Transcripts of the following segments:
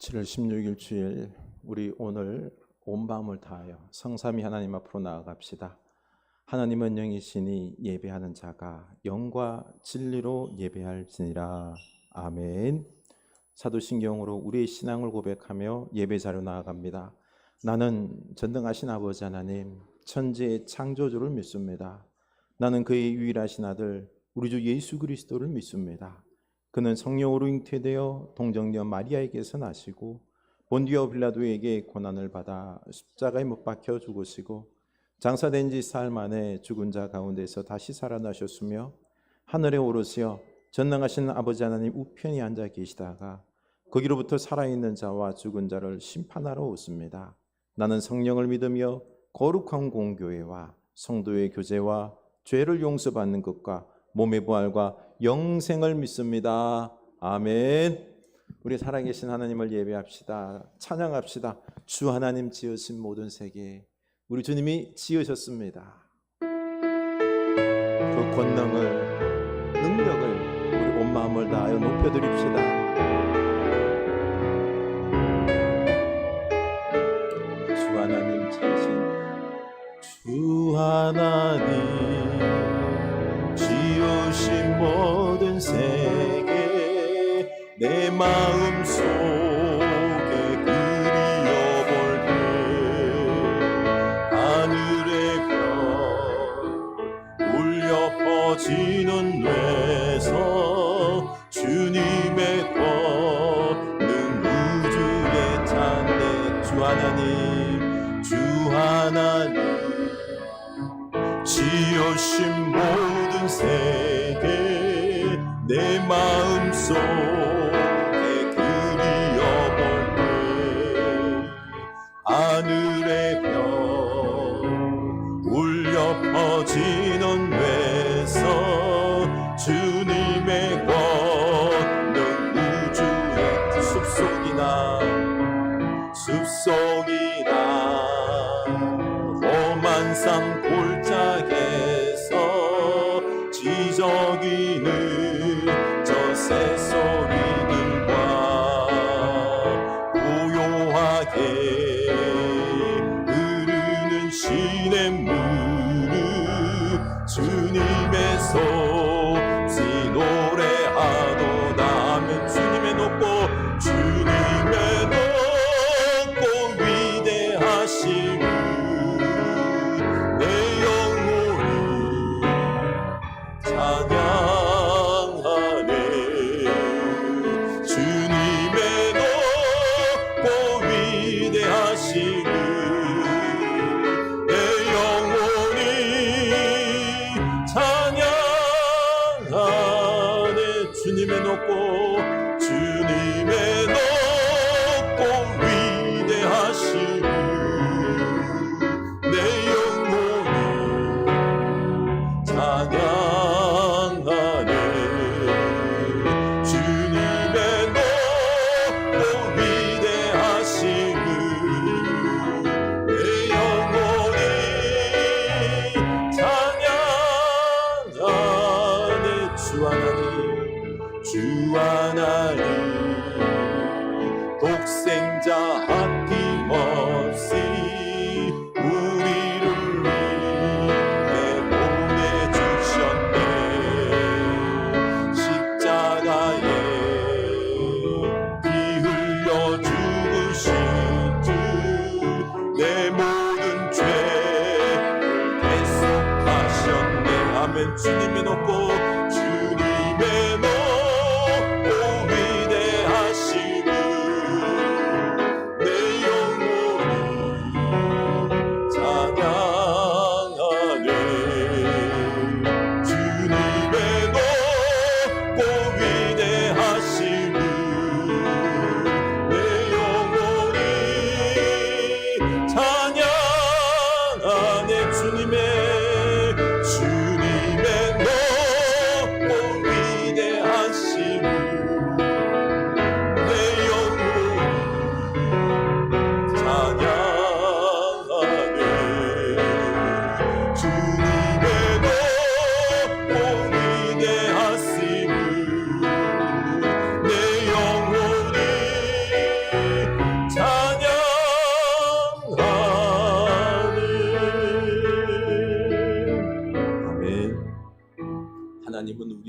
7월 16일 주일, 우리 오늘 온 마음을 다하여 성삼위 하나님 앞으로 나아갑시다. 하나님은 영이시니 예배하는 자가 영과 진리로 예배할지니라. 아멘. 사도신경으로 우리의 신앙을 고백하며 예배자로 나아갑니다. 나는 전능하신 아버지 하나님, 천지의 창조주를 믿습니다. 나는 그의 유일하신 아들 우리 주 예수 그리스도를 믿습니다. 그는 성령으로 잉태되어 동정녀 마리아에게서 나시고 본디오 빌라도에게 고난을 받아 십자가에 못 박혀 죽으시고 장사된 지 사흘 만에 죽은 자 가운데서 다시 살아나셨으며 하늘에 오르시어 전능하신 아버지 하나님 우편에 앉아 계시다가 거기로부터 살아있는 자와 죽은 자를 심판하러 오십니다. 나는 성령을 믿으며 거룩한 공교회와 성도의 교제와 죄를 용서받는 것과 몸의 부활과 영생을 믿습니다. 아멘. 우리 살아계신 하나님을 예배합시다. 찬양합시다. 주 하나님 지으신 모든 세계 우리 주님이 지으셨습니다. 그 권능을, 능력을 우리 온 마음을 다하여 높여드립시다. 주 하나님 지으신 주 하나님 지으신 모든 세계 내 마음속에 그리워볼 때 하늘의 별 울려 퍼지는 뇌서 주님의 권능 우주에 찬네. 주 하나님 주 하나님 지으신 모든 세계 내 마음속에 그리워볼 때 하늘의 별 울려 퍼지는 외서 주님의 권능 우주의 숲속이나 험한 골짜기에서 지저귀는 저 새소리들과 고요하게 흐르는 시냇물을 주님의 섭씨 노래하도다. 아멘. 주님의 높고 주님의 높고 위대하심을 주님의 높고 주님의 높고 위대하심을 내 영혼이 찬양하네. 주님의 높고 위대하심을 내 영혼이 찬양하네. 주 하나님 주 하나님 독생자 아낌없이 우리를 위해 보내주셨네. 십자가에 피 흘려 죽으신 주 내 모든 죄를 대속하셨네. 아멘. 주님의 높고 주님의 높고 주님의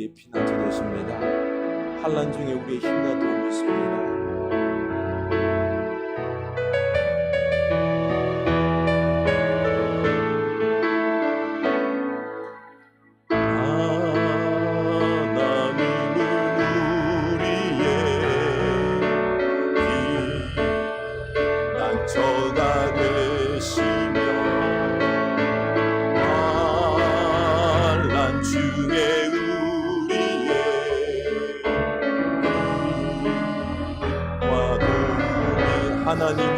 우리의 피난처 되십니다. 환난 중에 우리의 힘과 도움이 있습니다. 저가 되시며 환난 중에 우리의 힘과 도움이 하나님은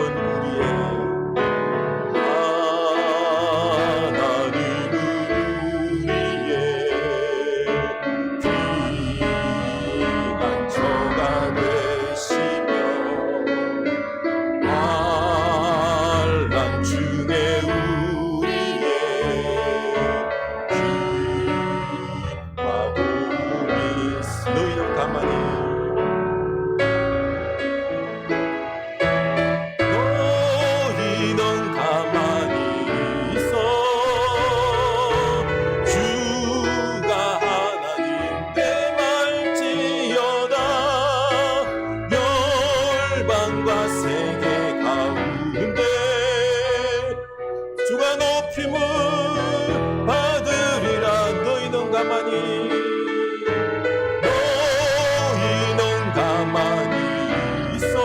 우리의 피난처가 되시며 환난 중에 우리의 힘과 도움이 있어. 너희는 가만히 있어. 주가 하나님 내 말지어다. 열방과 세계 가운데 주가 높임을 받으리라. 너희는 가만히 있어.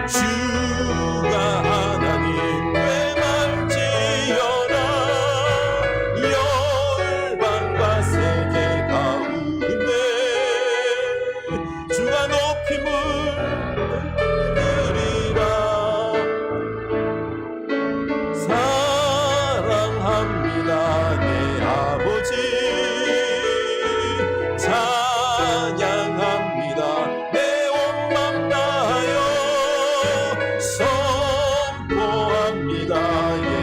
주가 하나님 내 말지어다. 열방과 세계 가운데 주가 높임을 받으리라. 사랑합니다 내 아버지. 찬양합니다 내 온 맘 다하여. 선포합니다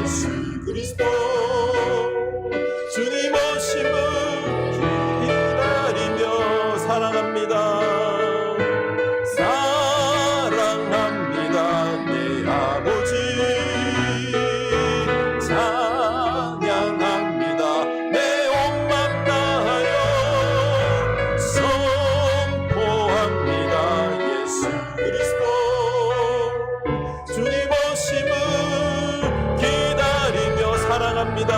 예수 그리스도. 주님 오심을 기다리며 사랑합니다. 사랑합니다 내 아버지. 찬양합니다 내 온 맘 다하여. 선포합니다 예수 그리스도. 주님 오심을 기다리며 사랑합니다.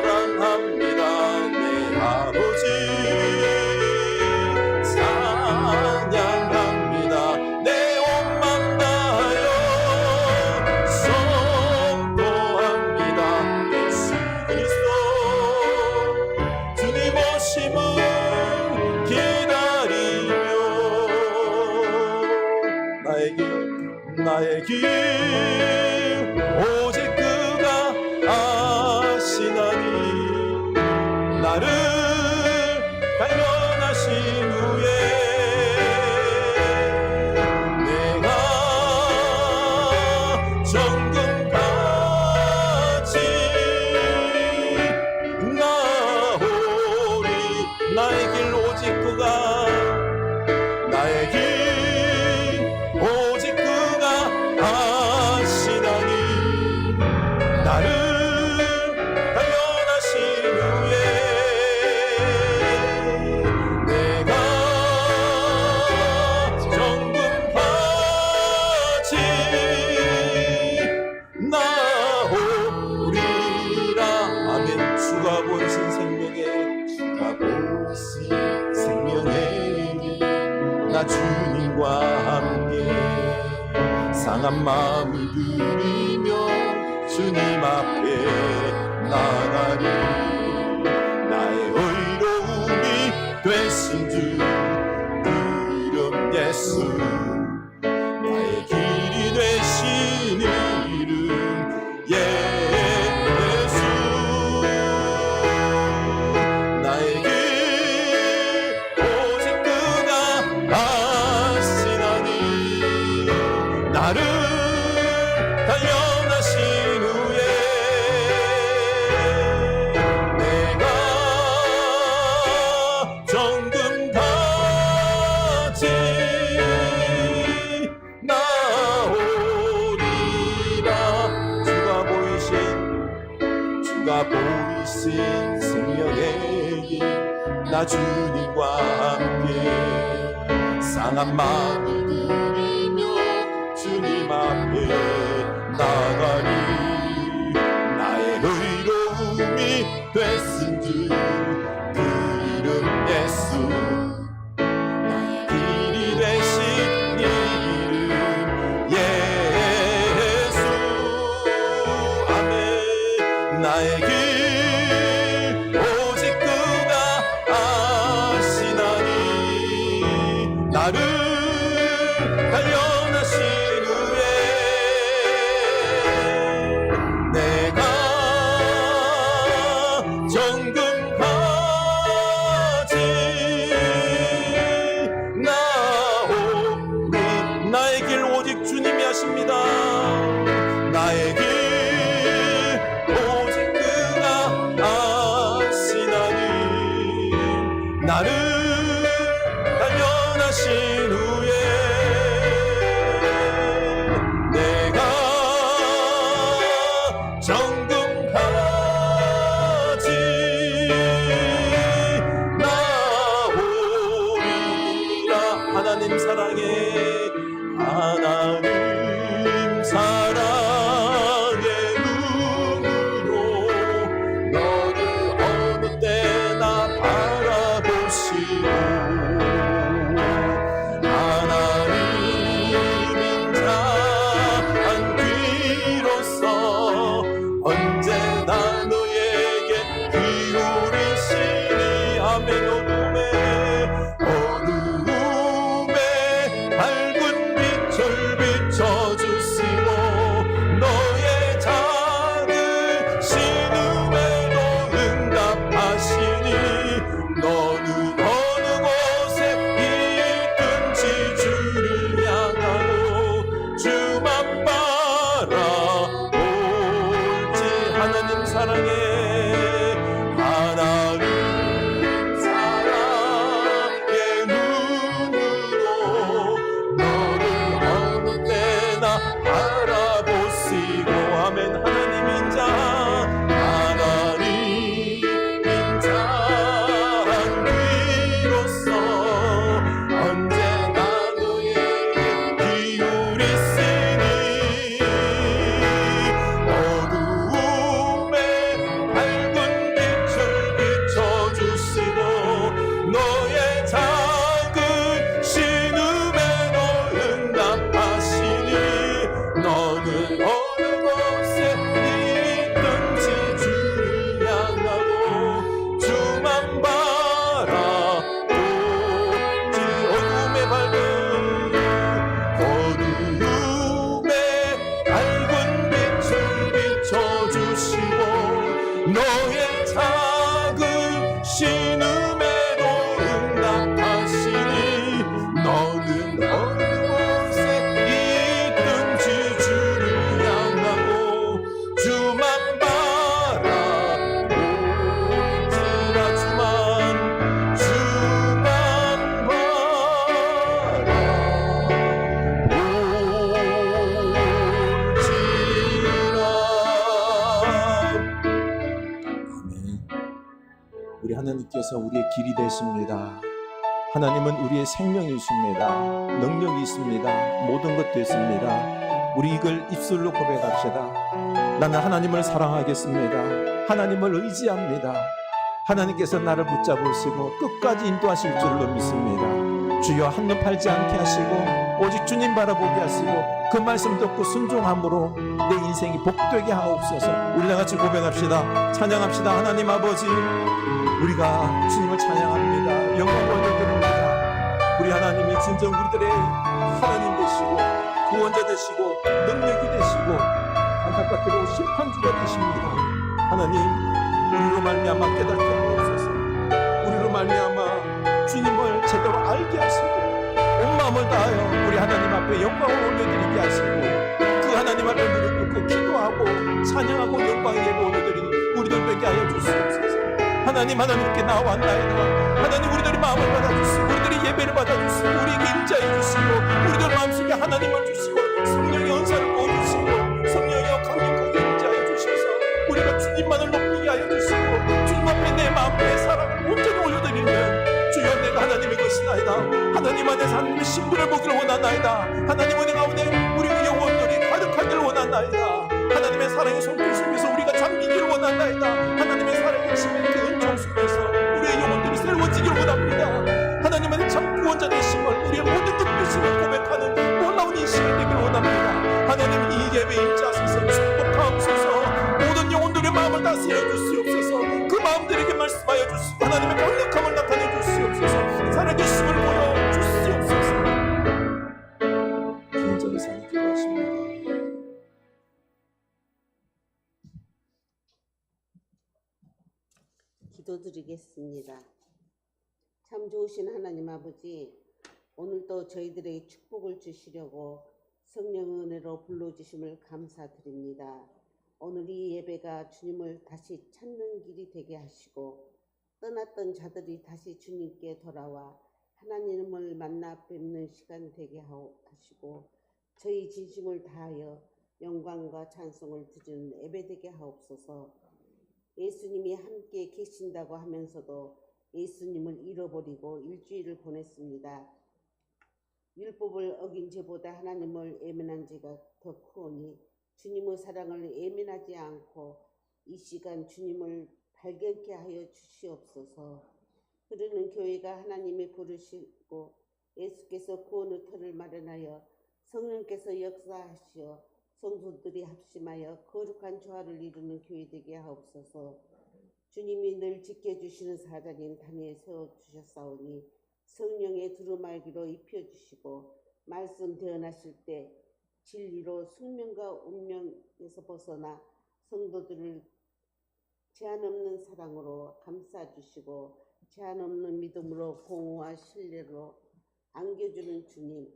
사랑합니다 내 아버지. 찬양합니다 내 온 맘 다하여. 선포합니다 예수 그리스도. 주님 오심을 기다리며 나의 길 오직 그가 아시나니. 나를 발견하신 후에 내가 정금같이 나오리. 나의 길 오직 그가 나의 길 오직 그가 아시나니. 나를 발견하신 후에 내가 정금같이 나오리라. 아멘. 주가 보이신 생명의 나 주님과 함께 상한 마음을 들이며 주님 앞에 나가리. 나의 의로움이 되신 주 이름 예수. 나의 길이 되신 이름 예수. 나의 길 오직 그가 아시나니. 나를 단련하신 후에 내가 정금같이 나오리라. 주가 보이신 주가 보이신 주신 생명의 길 나 주님과 함께 상한 마음을 드리며 주님 앞에 나가리 나의 의로움이 됐은 주 그 이름 예수 나의 길이 되신 이름 예수 아멘 나의 길 오직 그가 아시나니 나를 단련하신 후에 내가 정금까지 나오리 나의 길 오직 주님이 하십니다 나의 길 오직 그가 아시나니 나를 단련하신 후에 내가 정금까지 나오리라 하나님 사랑해 하나님 사랑의 눈으로 너를 어느 때나 바라보시고 하나님인 자한 귀로서 언제나 너에게 기울이시니 아멘 어두움에 밝은 빛을 비춰주시고 너의 작은 신음에도 응답하시니 너는 어느 곳에 있든지 주를 향하고 주만 바라볼지 하나님 사랑해 하나님 사랑의 눈으로 너를 어느 때나 바라보시고 아멘 하나님인 자 하나님인 자한 귀로서 언제나 너에게 기울이시니 어두움에 밝은 빛을 비춰주시고 너의 작은 신음에도 응답하시니 너는 어느 곳에 있든지 주를 향하고 주만 바라보지 어둠에 밝은 빛을 비춰주시고 너의 작은 신음에도 응답하시니 너는 어느 곳에 있든지 주를 향하고 주만 바라보지라 주만 우리 하나님께서 우리의 길이 되십니다. 하나님은 우리의 생명이십니다. 능력이 있습니다. 모든 것도 있습니다. 우리 이걸 입술로 고백합시다. 나는 하나님을 사랑하겠습니다. 하나님을 의지합니다. 하나님께서 나를 붙잡으시고 끝까지 인도하실 줄로 믿습니다. 주여 한눈 팔지 않게 하시고 오직 주님 바라보게 하시고 그 말씀 듣고 순종함으로 내 인생이 복되게 하옵소서. 우리 다 같이 고백합시다. 찬양합시다. 하나님 아버지, 우리가 주님을 찬양합니다. 영광 올려드립니다. 우리 하나님이 진정 우리들의 하나님 되시고 구원자 되시고 능력이 되시고 안타깝게도 심판주가 되십니다. 하나님, 우리로 말미암아 깨닫게 하옵소서. 우리로 말미암아 주님을 제대로 알게 하시고 온 마음을 다하여 우리 하나님 앞에 영광을 올려드리게 하시고 그 하나님 앞에 무릎 꿇고 기도하고 찬양하고 영광의 예배 올려드리는 우리들 되게 하여 주시옵소서. 하나님께 나왔나이다. 하나님, 우리들이 마음을 받아주시고 우리들이 예배를 받아주시고 우리에게 임자해 주시고 우리들 마음속에 하나님을 주시고 성령의 은사를 부어주시고 성령의 강력하게 임자해 주셔서 우리가 주님만을 높이게 하여 주시고 것이나이다. 하나님 안에서 하나님의 신분을 보기를 원하나이다. 하나님 은혜 가운데 우리의 영혼들이 가득하기를 원하나이다. 하나님의 사랑의 손길 속에서 우리가 잠기기를 원하나이다. 하나님의 사랑의 힘의 그 은총 속에서 우리의 영혼들이 세워지기를 원합니다. 하나님의 참 구원자 되심을 우리의 모든 눈빛으로 고백하는 놀라운 이 시간 되기를 원합니다. 하나님 이 예배에 임재하소서, 축복하옵소서. 모든 영혼들의 마음을 다스려 주시옵소서. 그 마음들에게 말씀하여 주시고 하나님의 강력함을 나타내 주시옵소서. 살아계심을 보여 주시옵소서. 개인적인 사랑 기도하십니다. 기도드리겠습니다. 참 좋으신 하나님 아버지, 오늘도 저희들에게 축복을 주시려고 성령 은혜로 불러주심을 감사드립니다. 오늘 이 예배가 주님을 다시 찾는 길이 되게 하시고 떠났던 자들이 다시 주님께 돌아와 하나님을 만나 뵙는 시간 되게 하시고 저희 진심을 다하여 영광과 찬송을 드리는 예배 되게 하옵소서. 예수님이 함께 계신다고 하면서도 예수님을 잃어버리고 일주일을 보냈습니다. 율법을 어긴 죄보다 하나님을 예민한 죄가 더 크오니 주님의 사랑을 예민하지 않고 이 시간 주님을 발견케 하여 주시옵소서. 흐르는 교회가 하나님이 부르시고 예수께서 구원의 터를 마련하여 성령께서 역사하시어 성도들이 합심하여 거룩한 조화를 이루는 교회 되게 하옵소서. 주님이 늘 지켜주시는 사자님 단위에 세워주셨사오니 성령의 두루마기로 입혀주시고 말씀 대언하실 때 진리로 숙명과 운명에서 벗어나 성도들을 제한 없는 사랑으로 감싸주시고 제한 없는 믿음으로 공허와 신뢰로 안겨주는 주님,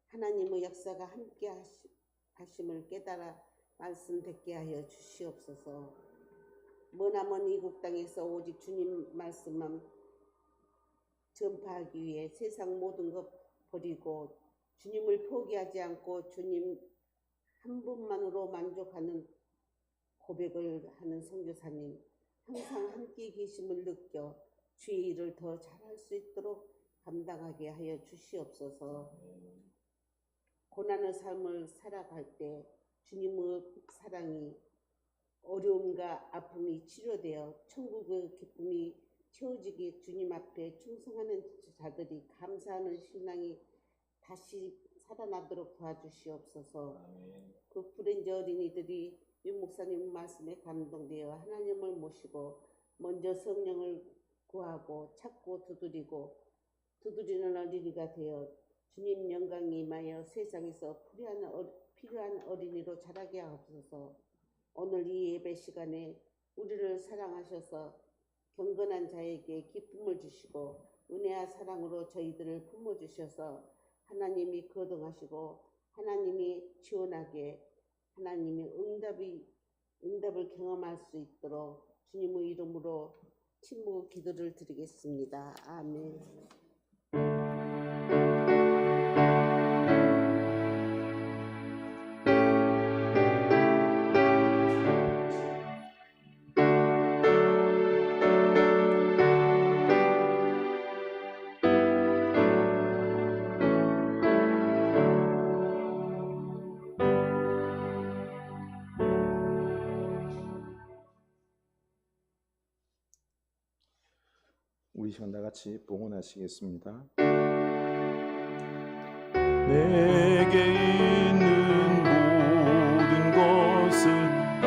하나님의 역사가 함께 하심을 깨달아 말씀 듣게 하여 주시옵소서. 머나먼 이국 땅에서 오직 주님 말씀만 전파하기 위해 세상 모든 것 버리고 주님을 포기하지 않고 주님 한 분만으로 만족하는 고백을 하는 선교사님, 항상 함께 계심을 느껴 주의 일을 더 잘할 수 있도록 감당하게 하여 주시옵소서. 고난의 삶을 살아갈 때 주님의 사랑이 어려움과 아픔이 치료되어 천국의 기쁨이 채워지게 주님 앞에 충성하는 자들이 감사하는 신앙이 다시 살아나도록 도와주시옵소서. 그 프렌즈 어린이들이 윤 목사님 말씀에 감동되어 하나님을 모시고 먼저 성령을 구하고 찾고 두드리는 어린이가 되어 주님 영광이 임하여 세상에서 필요한 어린이로 자라게 하옵소서. 오늘 이 예배 시간에 우리를 사랑하셔서 경건한 자에게 기쁨을 주시고 은혜와 사랑으로 저희들을 품어주셔서 하나님이 거듭하시고 하나님이 지원하게 하나님이 응답을 경험할 수 있도록 주님의 이름으로 친구 기도를 드리겠습니다. 아멘. 우리 시간 다 같이 봉헌하시겠습니다. 내게 있는 모든 것을 다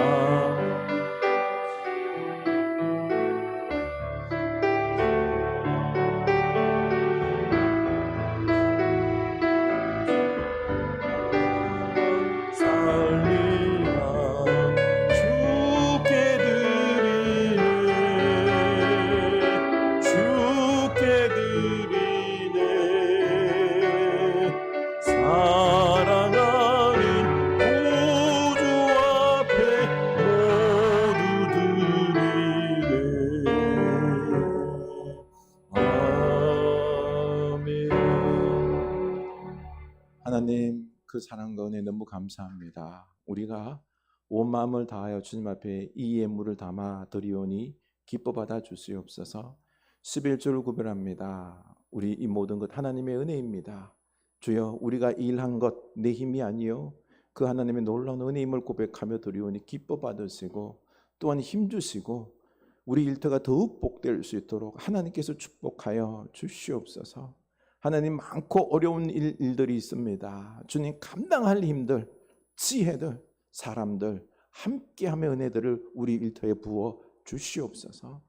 살리라 주께 드리네 사랑하는 구주 앞에 모두 드리네. 아멘. 하나님, 그 사랑과 은혜 너무 감사합니다. 우리가 온 마음을 다하여 주님 앞에 이 예물을 담아 드리오니 기뻐 받아 주시옵소서. 11조를 구별합니다. 우리 이 모든 것 하나님의 은혜입니다. 주여, 우리가 일한 것 내 힘이 아니요 그 하나님의 놀라운 은혜임을 고백하며 드리오니 기뻐 받으시고 또한 힘주시고 우리 일터가 더욱 복될 수 있도록 하나님께서 축복하여 주시옵소서. 하나님, 많고 어려운 일들이 있습니다. 주님, 감당할 힘들, 지혜들, 사람들 함께하며 은혜들을 우리 일터에 부어 주시옵소서.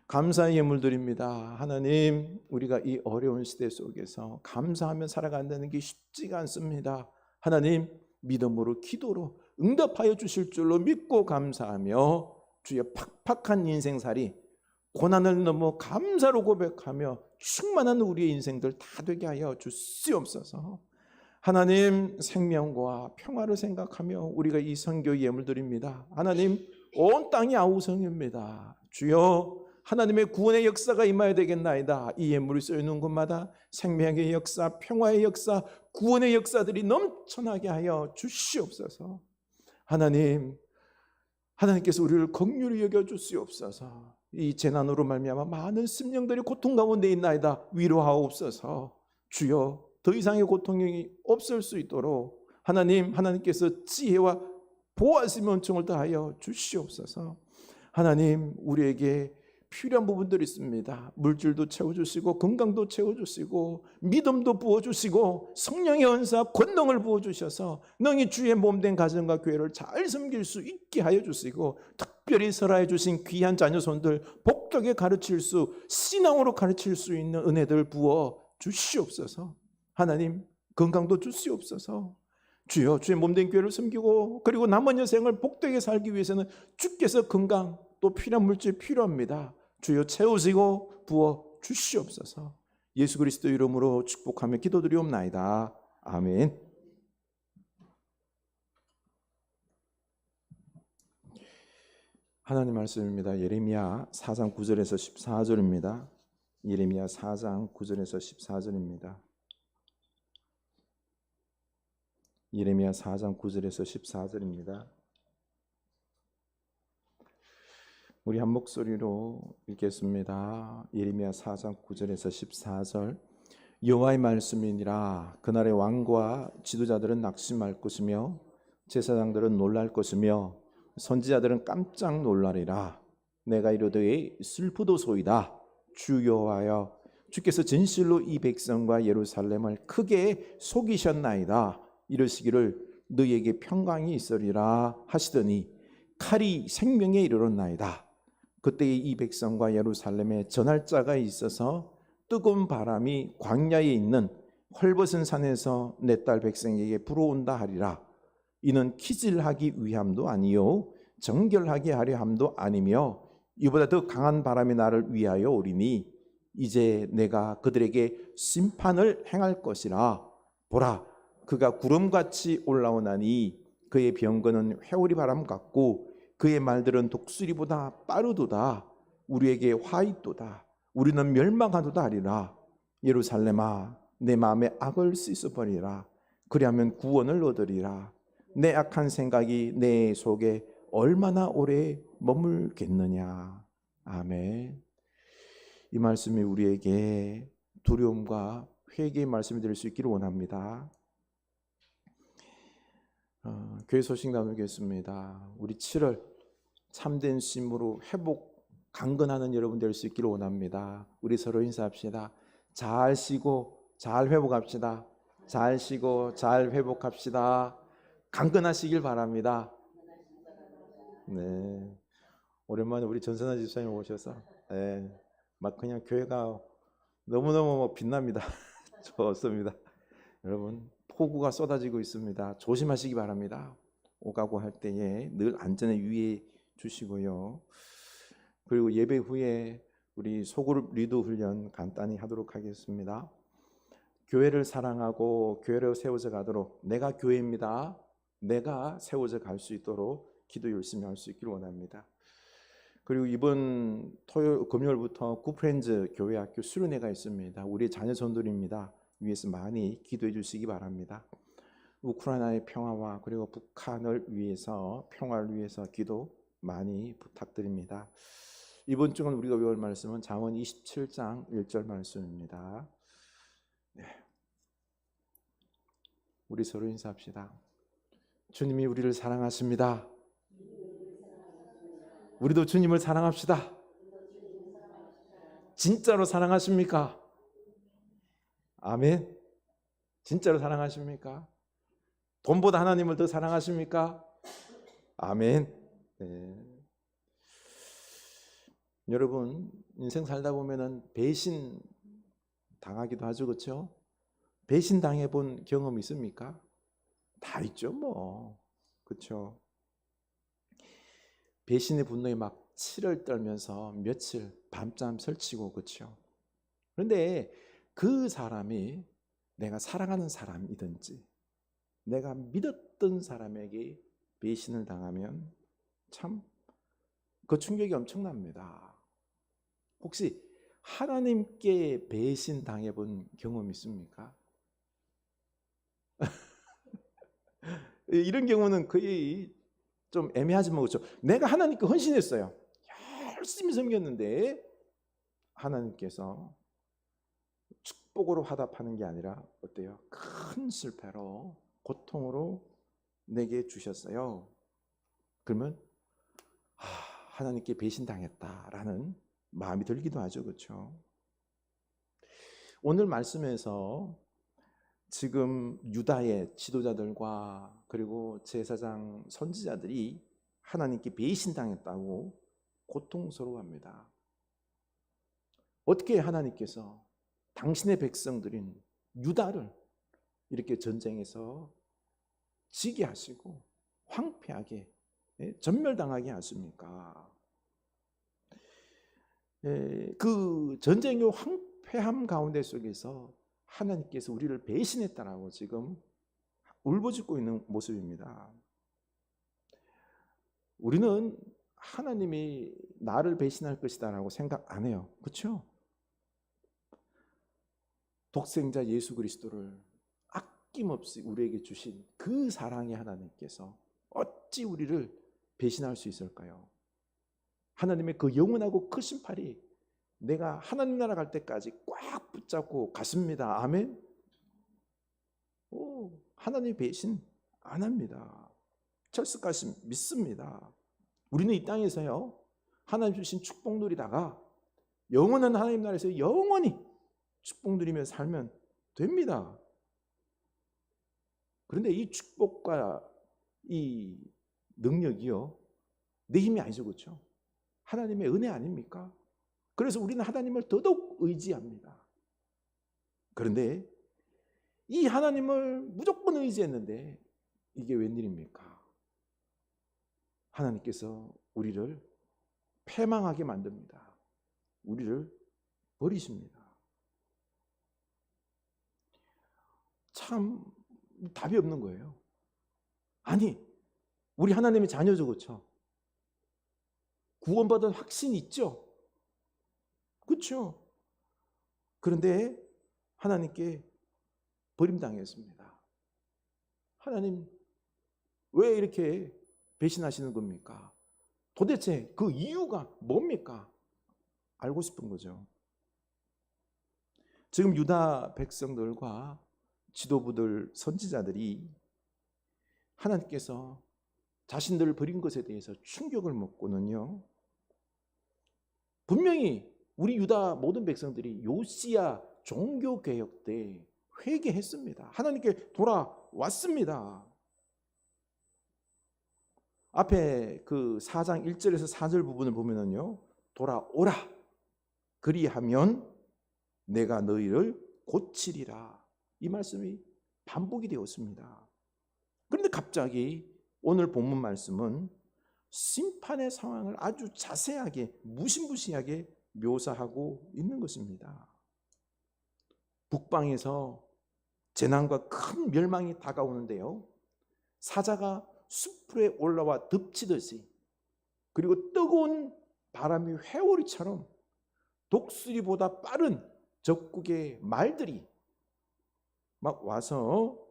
감사의 예물 드립니다. 하나님, 우리가 이 어려운 시대 속에서 감사하며 살아간다는 게 쉽지가 않습니다. 하나님, 믿음으로 기도로 응답하여 주실 줄로 믿고 감사하며 주의 팍팍한 인생살이 고난을 넘어 감사로 고백하며 충만한 우리의 인생들 다 되게 하여 주시옵소서. 하나님, 생명과 평화를 생각하며 우리가 이 선교 예물 드립니다. 하나님, 온 땅이 아우성입니다. 주여, 하나님의 구원의 역사가 임하여야 되겠나이다. 이 예물이 쓰여있는 곳마다 생명의 역사, 평화의 역사, 구원의 역사들이 넘쳐나게 하여 주시옵소서. 하나님, 하나님께서 우리를 긍휼히 여겨 주시옵소서. 이 재난으로 말미암아 많은 심령들이 고통 가운데 있나이다. 위로하옵소서. 주여, 더 이상의 고통이 없을 수 있도록 하나님께서 지혜와 보호하시며 은총을 다하여 주시옵소서. 하나님, 우리에게 필요한 부분들이 있습니다. 물질도 채워주시고 건강도 채워주시고 믿음도 부어주시고 성령의 은사 권능을 부어주셔서 능히 주의 몸된 가정과 교회를 잘 섬길 수 있게 하여 주시고 특별히 설하여 주신 귀한 자녀손들 복되게 가르칠 수, 신앙으로 가르칠 수 있는 은혜들 부어 주시옵소서. 하나님, 건강도 주시옵소서. 주여, 주의 몸된 교회를 섬기고 그리고 남은 여생을 복되게 살기 위해서는 주께서 건강 또 필요한 물질 필요합니다. 주여, 채우시고 부어 주시옵소서. 예수 그리스도 이름으로 축복하며 기도드리옵나이다. 아멘. 하나님 말씀입니다. 예레미야 4장 9절에서 14절입니다. 예레미야 4장 9절에서 14절입니다. 예레미야 4장 9절에서 14절입니다. 우리 한 목소리로 읽겠습니다. 예레미야 4장 9절에서 14절. 여호와의 말씀이니라. 그날의 왕과 지도자들은 낙심할 것이며 제사장들은 놀랄 것이며 선지자들은 깜짝 놀라리라. 내가 이르되 슬프도소이다. 주 여호와여, 주께서 진실로 이 백성과 예루살렘을 크게 속이셨나이다. 이르시기를 너희에게 평강이 있으리라 하시더니 칼이 생명에 이르렀나이다. 그때에 이 백성과 예루살렘에 전할 자가 있어서 뜨거운 바람이 광야에 있는 헐벗은 산에서 내 딸 백성에게 불어온다 하리라. 이는 키질하기 위함도 아니요 정결하게 하려 함도 아니며 이보다 더 강한 바람이 나를 위하여 오리니 이제 내가 그들에게 심판을 행할 것이라. 보라, 그가 구름같이 올라오나니 그의 병거는 회오리 바람 같고 그의 말들은 독수리보다 빠르도다. 우리에게 화 있도다. 우리는 멸망하도다 하리라. 예루살렘아, 내 마음에 악을 씻어버리라. 그리하면 구원을 얻으리라. 내 악한 생각이 내 속에 얼마나 오래 머물겠느냐. 아멘. 이 말씀이 우리에게 두려움과 회개의 말씀이 될 수 있기를 원합니다. 교회 소식 나누겠습니다. 우리 7월 참된 심으로 회복 강건하는 여러분 될 수 있기를 원합니다. 우리 서로 인사합시다. 잘 쉬고 잘 회복합시다. 잘 쉬고 잘 회복합시다. 강건하시길 바랍니다. 네, 오랜만에 우리 전선아 집사님 오셔서 막 그냥 교회가 너무너무 빛납니다. 좋습니다. 여러분, 폭우가 쏟아지고 있습니다. 조심하시기 바랍니다. 오가고 할 때에 늘 안전에 유의해 주시고요. 그리고 예배 후에 우리 소그룹 리더 훈련 간단히 하도록 하겠습니다. 교회를 사랑하고 교회로 세워져 가도록, 내가 교회입니다. 내가 세워져 갈 수 있도록 기도 열심히 할 수 있기를 원합니다. 그리고 이번 금요일부터 구프렌즈 교회학교 수련회가 있습니다. 우리 자녀손들입니다. 위해서 많이 기도해 주시기 바랍니다. 우크라이나의 평화와 그리고 북한을 위해서, 평화를 위해서 기도 많이 부탁드립니다. 이번 주는 우리가 외울 말씀은 잠언 27장 1절 말씀입니다. 우리 서로 인사합시다. 주님이 우리를 사랑하십니다. 우리도 주님을 사랑합시다. 진짜로 사랑하십니까? 아멘. 진짜로 사랑하십니까? 돈보다 하나님을 더 사랑하십니까? 아멘. 네. 여러분, 인생 살다 보면은 배신 당하기도 하죠, 그렇죠? 배신 당해본 경험 있습니까? 다 있죠, 뭐, 그렇죠? 배신의 분노에 막 치를 떨면서 며칠 밤잠 설치고, 그렇죠? 그런데 그 사람이 내가 사랑하는 사람이든지 내가 믿었던 사람에게 배신을 당하면 참 그 충격이 엄청납니다. 혹시 하나님께 배신 당해본 경험 있습니까? 이런 경우는 거의 좀 애매하지만 그렇죠. 내가 하나님께 헌신했어요. 열심히 섬겼는데 하나님께서 축복으로 화답하는 게 아니라 어때요? 큰 실패로 고통으로 내게 주셨어요. 그러면 하나님께 배신당했다라는 마음이 들기도 하죠, 그렇죠? 오늘 말씀에서 지금 유다의 지도자들과 그리고 제사장 선지자들이 하나님께 배신당했다고 고통스러워합니다. 어떻게 하나님께서 당신의 백성들인 유다를 이렇게 전쟁에서 지게 하시고 황폐하게 전멸당하게 하십니까? 그 전쟁의 황폐함 가운데 속에서 하나님께서 우리를 배신했다라고 지금 울부짖고 있는 모습입니다. 우리는 하나님이 나를 배신할 것이다라고 생각 안 해요. 그렇죠? 독생자 예수 그리스도를 아낌없이 우리에게 주신 그 사랑의 하나님께서 어찌 우리를 배신할 수 있을까요? 하나님의 그 영원하고 크신 팔이 내가 하나님 나라 갈 때까지 꽉 붙잡고 갔습니다. 아멘. 하나님 배신 안 합니다. 철석같이 믿습니다. 우리는 이 땅에서요 하나님 주신 축복 누리다가 영원한 하나님 나라에서 영원히 축복 누리며 살면 됩니다. 그런데 이 축복과 이 능력이요 내 힘이 아니죠, 그렇죠? 하나님의 은혜 아닙니까? 그래서 우리는 하나님을 더더욱 의지합니다. 그런데 이 하나님을 무조건 의지했는데 이게 웬일입니까? 하나님께서 우리를 패망하게 만듭니다. 우리를 버리십니다. 참 답이 없는 거예요. 아니, 우리 하나님의 자녀죠, 그렇죠? 구원받은 확신이 있죠? 그렇죠? 그런데 하나님께 버림당했습니다. 하나님 왜 이렇게 배신하시는 겁니까? 도대체 그 이유가 뭡니까? 알고 싶은 거죠. 지금 유다 백성들과 지도부들, 선지자들이 하나님께서 자신들을 버린 것에 대해서 충격을 먹고는요 분명히 우리 유다 모든 백성들이 요시야 종교개혁 때 회개했습니다. 하나님께 돌아왔습니다. 앞에 그 4장 1절에서 4절 부분을 보면은요 돌아오라 그리하면 내가 너희를 고치리라 이 말씀이 반복이 되었습니다. 그런데 갑자기 오늘 본문 말씀은 심판의 상황을 아주 자세하게 무시무시하게 묘사하고 있는 것입니다. 북방에서 재난과 큰 멸망이 다가오는데요 사자가 숲에 올라와 덮치듯이 그리고 뜨거운 바람이 회오리처럼 독수리보다 빠른 적국의 말들이 막 와서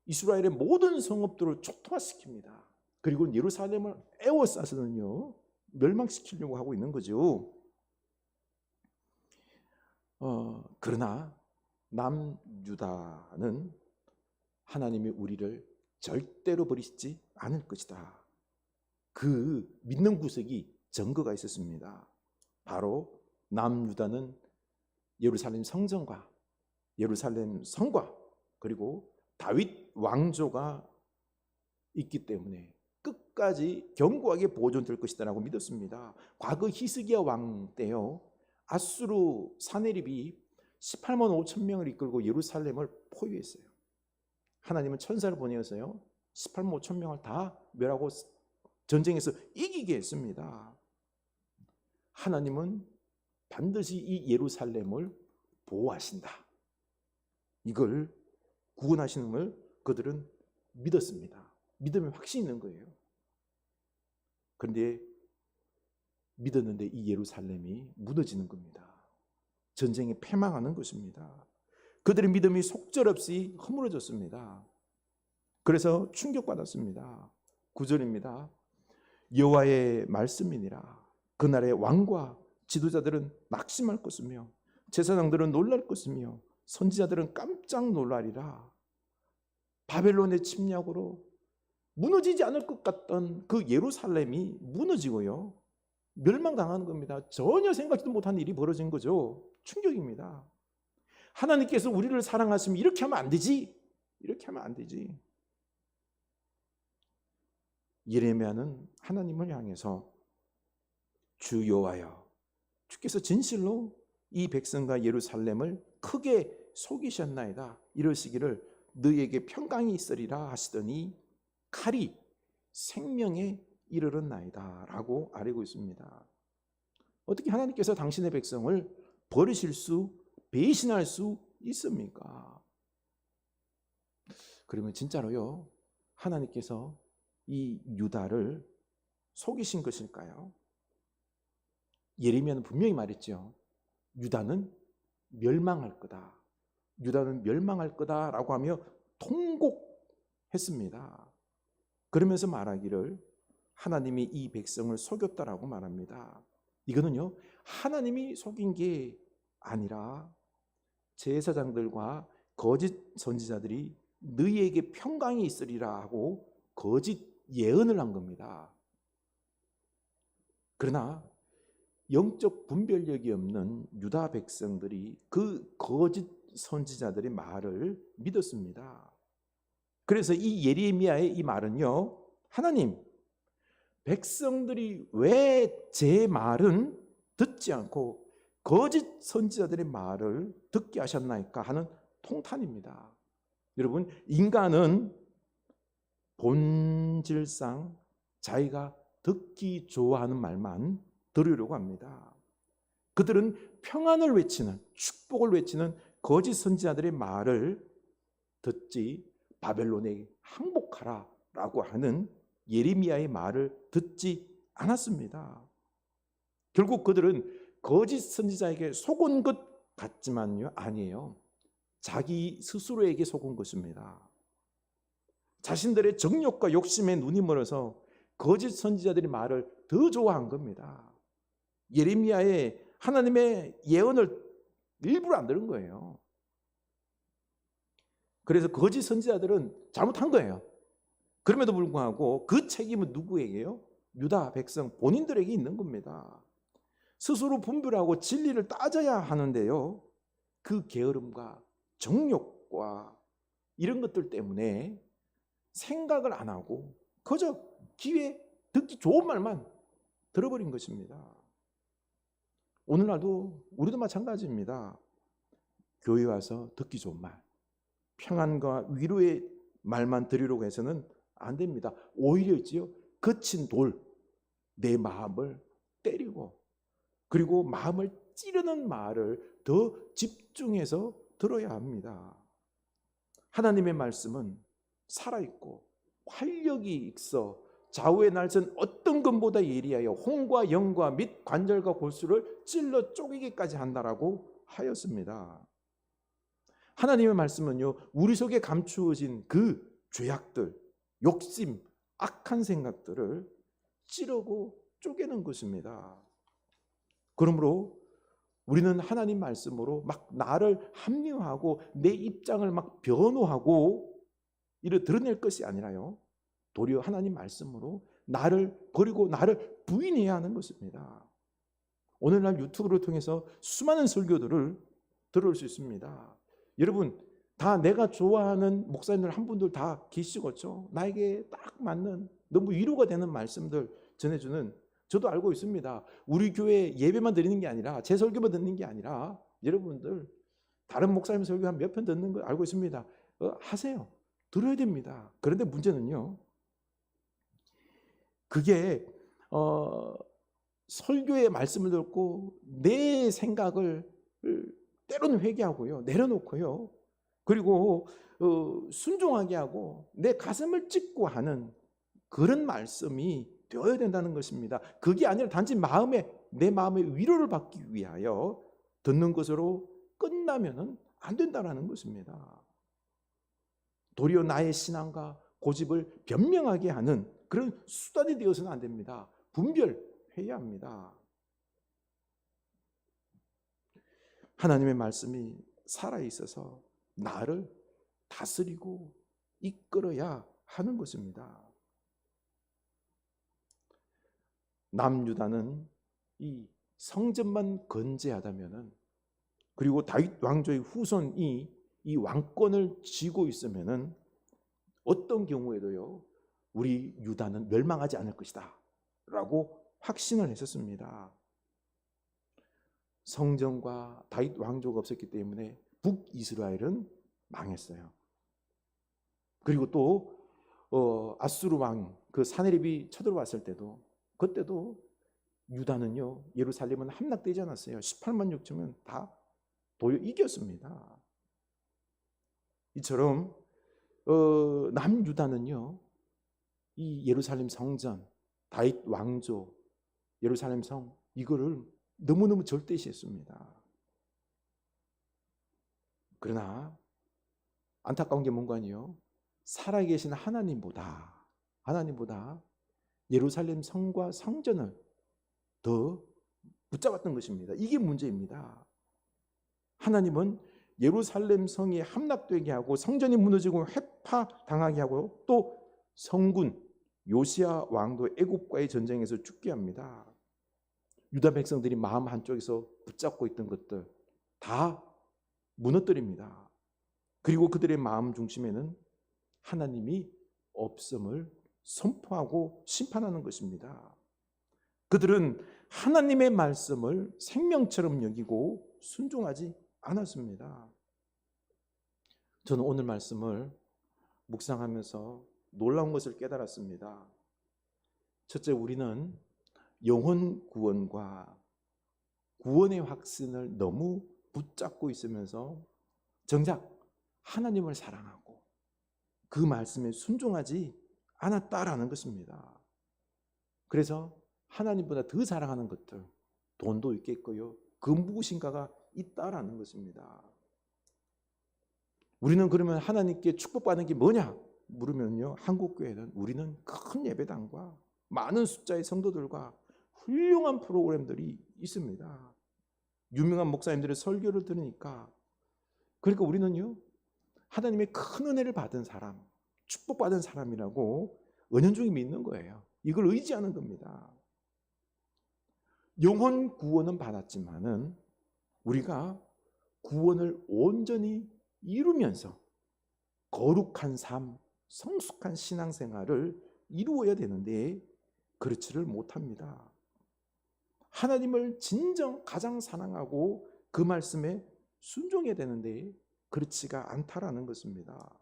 이스라엘의 모든 성읍들을 초토화시킵니다. 그리고 예루살렘을 에워싸서는요 멸망시키려고 하고 있는 거죠. 그러나 남유다는 하나님이 우리를 절대로 버리시지 않을 것이다. 그 믿는 구석이 증거가 있었습니다. 바로 남유다는 예루살렘 성전과 예루살렘 성과 그리고 다윗 왕조가 있기 때문에 끝까지 견고하게 보존될 것이다라고 믿었습니다. 과거 히스기야 왕 때요, 아수르 사네립이 18만 5천 명을 이끌고 예루살렘을 포위했어요. 하나님은 천사를 보내어서요 18만 5천 명을 다 멸하고 전쟁에서 이기게 했습니다. 하나님은 반드시 이 예루살렘을 보호하신다. 이걸 구원하시는 걸 그들은 믿었습니다. 믿음에 확신이 있는 거예요. 그런데 믿었는데 이 예루살렘이 무너지는 겁니다. 전쟁에 패망하는 것입니다. 그들의 믿음이 속절없이 허물어졌습니다. 그래서 충격받았습니다. 9절입니다. 여호와의 말씀이니라. 그날의 왕과 지도자들은 낙심할 것이며 제사장들은 놀랄 것이며 선지자들은 깜짝 놀라리라. 바벨론의 침략으로 무너지지 않을 것 같던 그 예루살렘이 무너지고요 멸망당하는 겁니다. 전혀 생각지도 못한 일이 벌어진 거죠. 충격입니다. 하나님께서 우리를 사랑하시면 이렇게 하면 안 되지, 이렇게 하면 안 되지. 예레미야는 하나님을 향해서 주 여호와여, 주께서 진실로 이 백성과 예루살렘을 크게 속이셨나이다. 이러시기를 너희에게 평강이 있으리라 하시더니 칼이 생명에 이르렀나이다 라고 아뢰고 있습니다. 어떻게 하나님께서 당신의 백성을 버리실 수, 배신할 수 있습니까? 그러면 진짜로요 하나님께서 이 유다를 속이신 것일까요? 예레미야는 분명히 말했죠. 유다는 멸망할 거다. 유다는 멸망할 거다라고 하며 통곡했습니다. 그러면서 말하기를 하나님이 이 백성을 속였다라고 말합니다. 이거는요 하나님이 속인 게 아니라 제사장들과 거짓 선지자들이 너희에게 평강이 있으리라 하고 거짓 예언을 한 겁니다. 그러나 영적 분별력이 없는 유다 백성들이 그 거짓 선지자들의 말을 믿었습니다. 그래서 이 예레미야의 이 말은요, 하나님, 백성들이 왜 제 말은 듣지 않고 거짓 선지자들의 말을 듣게 하셨나이까 하는 통탄입니다. 여러분, 인간은 본질상 자기가 듣기 좋아하는 말만 들으려고 합니다. 그들은 평안을 외치는, 축복을 외치는 거짓 선지자들의 말을 듣지 바벨론에 항복하라 라고 하는 예레미야의 말을 듣지 않았습니다. 결국 그들은 거짓 선지자에게 속은 것 같지만요, 아니에요. 자기 스스로에게 속은 것입니다. 자신들의 정욕과 욕심에 눈이 멀어서 거짓 선지자들의 말을 더 좋아한 겁니다. 예레미야의 하나님의 예언을 일부러 안 들은 거예요. 그래서 거짓 선지자들은 잘못한 거예요. 그럼에도 불구하고 그 책임은 누구에게요? 유다 백성 본인들에게 있는 겁니다. 스스로 분별하고 진리를 따져야 하는데요, 그 게으름과 정욕과 이런 것들 때문에 생각을 안 하고 그저 귀에 듣기 좋은 말만 들어버린 것입니다. 오늘날도 우리도 마찬가지입니다. 교회 와서 듣기 좋은 말, 평안과 위로의 말만 들으려고 해서는 안 됩니다. 오히려 있지요, 거친 돌, 내 마음을 때리고 그리고 마음을 찌르는 말을 더 집중해서 들어야 합니다. 하나님의 말씀은 살아있고 활력이 있어 좌우의 날선 어떤 것보다 예리하여 혼과 영과 및 관절과 골수를 찔러 쪼개기까지 한다라고 하였습니다. 하나님의 말씀은요, 우리 속에 감추어진 그 죄악들, 욕심, 악한 생각들을 찌르고 쪼개는 것입니다. 그러므로 우리는 하나님 말씀으로 막 나를 합리화하고 내 입장을 막 변호하고 이를 드러낼 것이 아니라요, 도리어 하나님 말씀으로 나를 버리고 나를 부인해야 하는 것입니다. 오늘날 유튜브를 통해서 수많은 설교들을 들을 수 있습니다. 여러분, 다 내가 좋아하는 목사님들 한 분들 다 계시겠죠? 나에게 딱 맞는 너무 위로가 되는 말씀들 전해주는, 저도 알고 있습니다. 우리 교회 예배만 드리는 게 아니라, 제 설교만 듣는 게 아니라, 여러분들 다른 목사님 설교 한 몇 편 듣는 거 알고 있습니다. 하세요. 들어야 됩니다. 그런데 문제는요, 그게 설교의 말씀을 듣고 내 생각을 때로는 회개하고요, 내려놓고요, 그리고 순종하게 하고 내 가슴을 찢고 하는 그런 말씀이 되어야 된다는 것입니다. 그게 아니라 단지 내 마음의 위로를 받기 위하여 듣는 것으로 끝나면은 안 된다는 것입니다. 도리어 나의 신앙과 고집을 변명하게 하는 그런 수단이 되어서는 안 됩니다. 분별해야 합니다. 하나님의 말씀이 살아있어서 나를 다스리고 이끌어야 하는 것입니다. 남유다는 이 성전만 건재하다면은, 그리고 다윗 왕조의 후손이 이 왕권을 쥐고 있으면은 어떤 경우에도요, 우리 유다는 멸망하지 않을 것이다 라고 확신을 했었습니다. 성전과 다윗 왕조가 없었기 때문에 북이스라엘은 망했어요. 그리고 또 아수르 왕 그 사네립이 쳐들어왔을 때도, 그때도 유다는요, 예루살렘은 함락되지 않았어요. 18만 6천은 다 도려 이겼습니다. 이처럼 남유다는요, 이 예루살렘 성전, 다윗 왕조, 예루살렘 성, 이거를 너무너무 절대시했습니다. 그러나 안타까운 게 뭔가요? 살아계신 하나님보다 예루살렘 성과 성전을 더 붙잡았던 것입니다. 이게 문제입니다. 하나님은 예루살렘 성이 함락되게 하고 성전이 무너지고 회파당하게 하고 또 성군 요시야 왕도 애굽과의 전쟁에서 죽게 합니다. 유다 백성들이 마음 한쪽에서 붙잡고 있던 것들 다 무너뜨립니다. 그리고 그들의 마음 중심에는 하나님이 없음을 선포하고 심판하는 것입니다. 그들은 하나님의 말씀을 생명처럼 여기고 순종하지 않았습니다. 저는 오늘 말씀을 묵상하면서 놀라운 것을 깨달았습니다. 첫째, 우리는 영혼 구원과 구원의 확신을 너무 붙잡고 있으면서 정작 하나님을 사랑하고 그 말씀에 순종하지 않았다라는 것입니다. 그래서 하나님보다 더 사랑하는 것들, 돈도 있겠고요, 그 무엇인가가 있다라는 것입니다. 우리는 그러면 하나님께 축복받는 게 뭐냐 물으면요, 한국교회는 우리는 큰 예배당과 많은 숫자의 성도들과 훌륭한 프로그램들이 있습니다. 유명한 목사님들의 설교를 들으니까, 그러니까 우리는요, 하나님의 큰 은혜를 받은 사람, 축복받은 사람이라고 은연중에 믿는 거예요. 이걸 의지하는 겁니다. 영혼 구원은 받았지만은 우리가 구원을 온전히 이루면서 거룩한 삶, 성숙한 신앙생활을 이루어야 되는데 그렇지를 못합니다. 하나님을 진정 가장 사랑하고 그 말씀에 순종해야 되는데 그렇지가 않다라는 것입니다.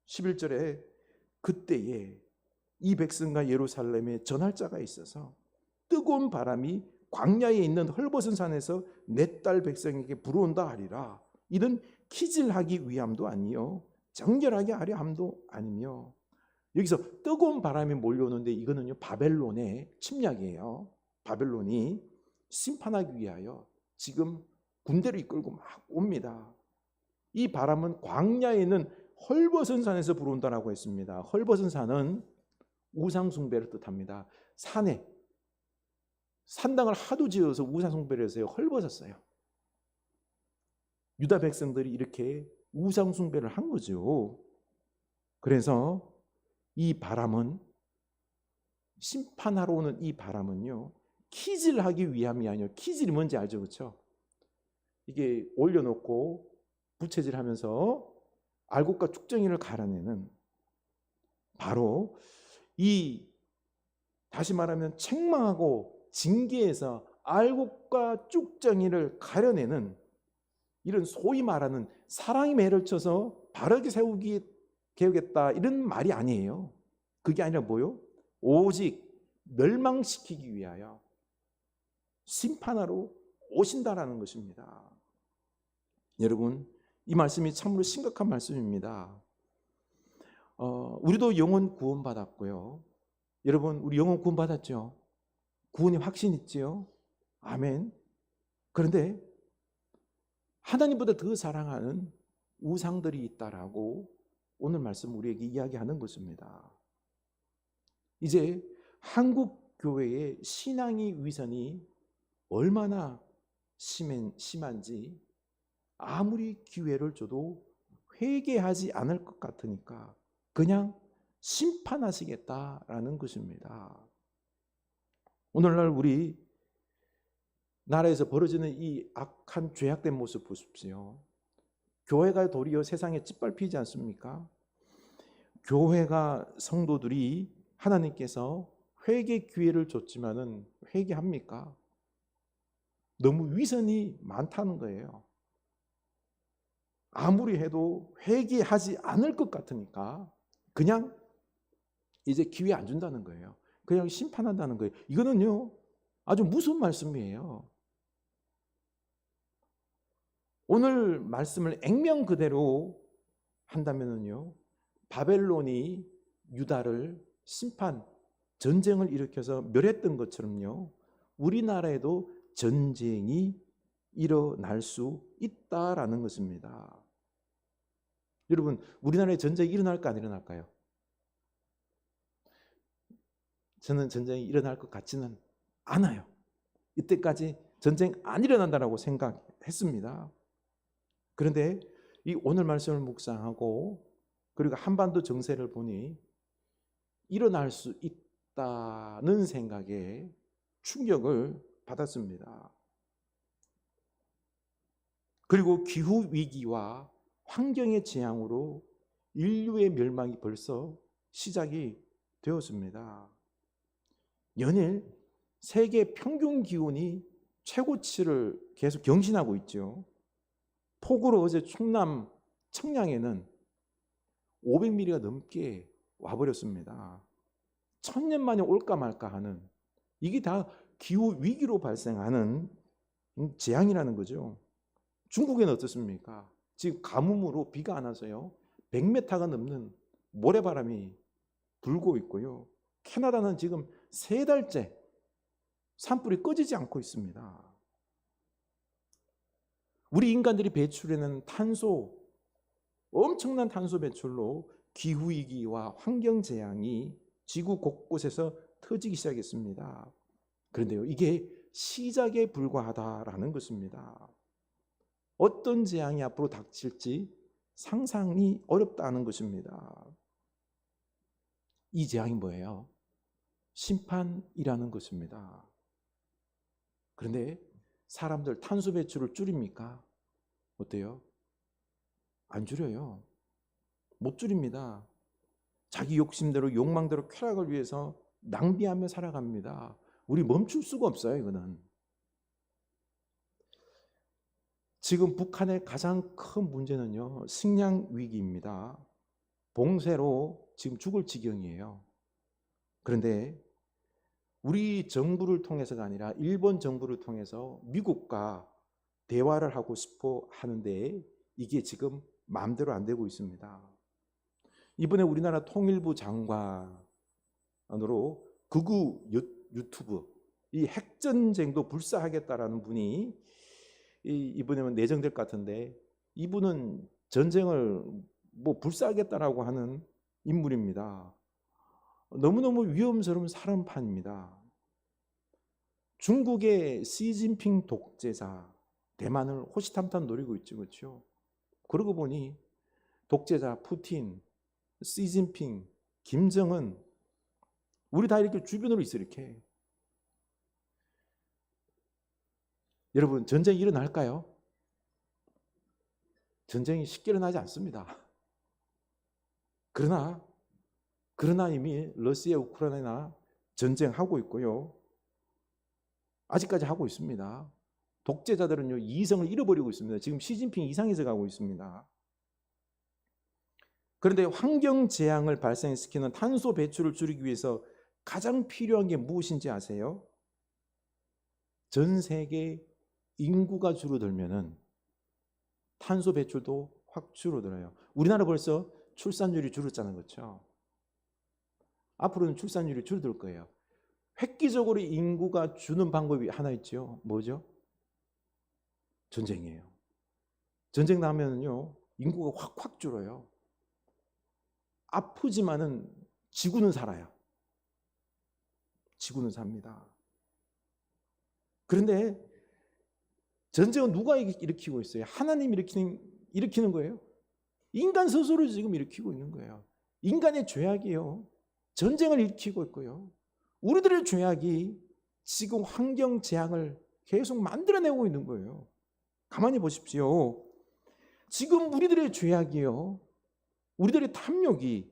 11절에 그때에 이 백성과 예루살렘에 전할 자가 있어서 뜨거운 바람이 광야에 있는 헐벗은 산에서 내 딸 백성에게 불어온다 하리라. 이는 키질하기 위함도 아니요 정결하게 하려 함도 아니며. 여기서 뜨거운 바람이 몰려오는데 이거는요, 바벨론의 침략이에요. 바벨론이 심판하기 위하여 지금 군대를 이끌고 막 옵니다. 이 바람은 광야에 있는 헐벗은 산에서 불어온다라고 했습니다. 헐벗은 산은 우상 숭배를 뜻합니다. 산당을 하도 지어서 우상숭배를 해서 헐벗었어요. 유다 백성들이 이렇게 우상숭배를 한 거죠. 그래서 이 바람은, 심판하러 오는 이 바람은요, 키질을 하기 위함이 아니에요. 키질이 뭔지 알죠? 그렇죠? 이게 올려놓고 부채질하면서 알곡과 쭉정이를 갈아내는, 바로 이, 다시 말하면 책망하고 징계에서 알곡과 쭉정이를 가려내는, 이런 소위 말하는 사랑의 매를 쳐서 바르게 세우겠다 이런 말이 아니에요. 그게 아니라 뭐요? 오직 멸망시키기 위하여 심판하러 오신다라는 것입니다. 여러분, 이 말씀이 참으로 심각한 말씀입니다. 우리도 영혼 구원 받았고요. 여러분, 우리 영혼 구원 받았죠? 구원의 확신 있지요? 아멘. 그런데 하나님보다 더 사랑하는 우상들이 있다라고 오늘 말씀 우리에게 이야기하는 것입니다. 이제 한국 교회의 신앙의 위선이 얼마나 심한지 아무리 기회를 줘도 회개하지 않을 것 같으니까 그냥 심판하시겠다라는 것입니다. 오늘날 우리 나라에서 벌어지는 이 악한 죄악된 모습 보십시오. 교회가 도리어 세상에 짓밟히지 않습니까? 교회가, 성도들이 하나님께서 회개 기회를 줬지만은 회개합니까? 너무 위선이 많다는 거예요. 아무리 해도 회개하지 않을 것 같으니까 그냥 이제 기회 안 준다는 거예요. 그냥 심판한다는 거예요. 이거는요, 아주 무서운 말씀이에요. 오늘 말씀을 액면 그대로 한다면요, 바벨론이 유다를 심판, 전쟁을 일으켜서 멸했던 것처럼요, 우리나라에도 전쟁이 일어날 수 있다라는 것입니다. 여러분, 우리나라에 전쟁이 일어날까 안 일어날까요? 저는 전쟁이 일어날 것 같지는 않아요. 이때까지 전쟁 안 일어난다라고 생각했습니다. 그런데 이 오늘 말씀을 묵상하고 그리고 한반도 정세를 보니 일어날 수 있다는 생각에 충격을 받았습니다. 그리고 기후 위기와 환경의 재앙으로 인류의 멸망이 벌써 시작이 되었습니다. 연일 세계 평균 기온이 최고치를 계속 경신하고 있죠. 폭우로 어제 충남 청량에는 500mm가 넘게 와버렸습니다. 1000년 만에 올까 말까 하는, 이게 다 기후 위기로 발생하는 재앙이라는 거죠. 중국에는 어떻습니까? 지금 가뭄으로 비가 안 와서요, 100m가 넘는 모래바람이 불고 있고요. 캐나다는 지금 3달째 산불이 꺼지지 않고 있습니다. 우리 인간들이 배출하는 탄소, 엄청난 탄소 배출로 기후위기와 환경재앙이 지구 곳곳에서 터지기 시작했습니다. 그런데요, 이게 시작에 불과하다라는 것입니다. 어떤 재앙이 앞으로 닥칠지 상상이 어렵다는 것입니다. 이 재앙이 뭐예요? 심판이라는 것입니다. 그런데 사람들 탄소 배출을 줄입니까? 어때요? 안 줄여요. 못 줄입니다. 자기 욕심대로, 욕망대로, 쾌락을 위해서 낭비하며 살아갑니다. 우리 멈출 수가 없어요, 이거는. 지금 북한의 가장 큰 문제는요, 식량 위기입니다. 봉쇄로 지금 죽을 지경이에요. 그런데 우리 정부를 통해서가 아니라 일본 정부를 통해서 미국과 대화를 하고 싶어 하는데 이게 지금 마음대로 안 되고 있습니다. 이번에 우리나라 통일부 장관으로 극우 유튜브, 이 핵전쟁도 불사하겠다라는 분이 이번에는 내정될 것 같은데, 이분은 전쟁을 불사하겠다라고 하는 인물입니다. 너무너무 위험스러운 사람판입니다. 중국의 시진핑 독재자, 대만을 호시탐탐 노리고 있죠. 그렇죠? 그러고 보니 독재자 푸틴, 시진핑, 김정은 우리 다 이렇게 주변으로 있어 이렇게. 여러분, 전쟁이 일어날까요? 전쟁이 쉽게 일어나지 않습니다. 그러나 이미 러시아, 우크라이나 전쟁하고 있고요. 아직까지 하고 있습니다. 독재자들은요, 이성을 잃어버리고 있습니다. 지금 시진핑 이상해져 가고 있습니다. 그런데 환경 재앙을 발생시키는 탄소 배출을 줄이기 위해서 가장 필요한 게 무엇인지 아세요? 전 세계 인구가 줄어들면은 탄소 배출도 확 줄어들어요. 우리나라 벌써 출산율이 줄었잖아요. 그렇죠? 앞으로는 출산율이 줄어들 거예요. 획기적으로 인구가 주는 방법이 하나 있죠. 뭐죠? 전쟁이에요. 전쟁 나면은요, 인구가 확 줄어요. 아프지만은 지구는 살아요. 지구는 삽니다. 그런데 전쟁은 누가 일으키고 있어요? 하나님이 일으키는 거예요. 인간 스스로 지금 일으키고 있는 거예요. 인간의 죄악이요. 전쟁을 일으키고 있고요. 우리들의 죄악이 지금 환경 재앙을 계속 만들어내고 있는 거예요. 가만히 보십시오. 지금 우리들의 죄악이요. 우리들의 탐욕이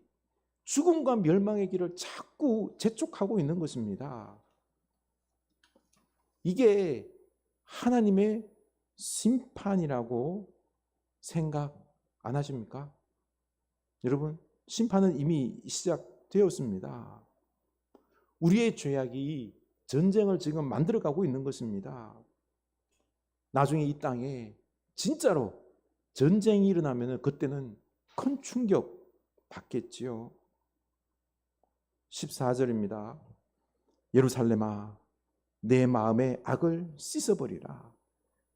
죽음과 멸망의 길을 자꾸 재촉하고 있는 것입니다. 이게 하나님의 심판이라고 생각 안 하십니까? 여러분, 심판은 이미 시작되었습니다. 우리의 죄악이 전쟁을 지금 만들어가고 있는 것입니다. 나중에 이 땅에 진짜로 전쟁이 일어나면 그때는 큰 충격 받겠지요. 14절입니다. 예루살렘아, 내 마음의 악을 씻어버리라.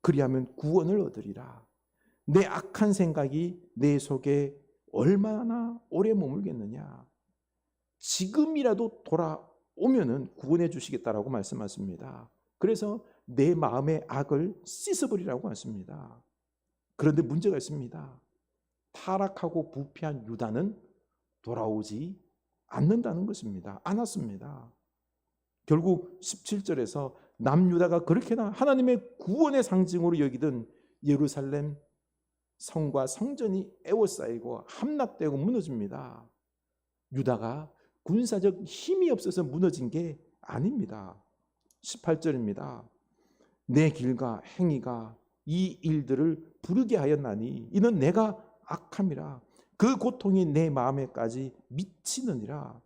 그리하면 구원을 얻으리라. 내 악한 생각이 내 속에 얼마나 오래 머물겠느냐. 지금이라도 돌아오면은 구원해 주시겠다라고 말씀하십니다. 그래서 내 마음의 악을 씻어버리라고 하십니다. 그런데 문제가 있습니다. 타락하고 부패한 유다는 돌아오지 않는다는 것입니다. 안 왔습니다. 결국 17절에서 남유다가 그렇게나 하나님의 구원의 상징으로 여기던 예루살렘 성과 성전이 에워싸이고 함락되고 무너집니다. 유다가 군사적 힘이 없어서 무너진 게 아닙니다. 18절입니다. 내 길과 행위가 이 일들을 부르게 하였나니 이는 내가 악함이라. 그 고통이 내 마음에까지 미치느니라.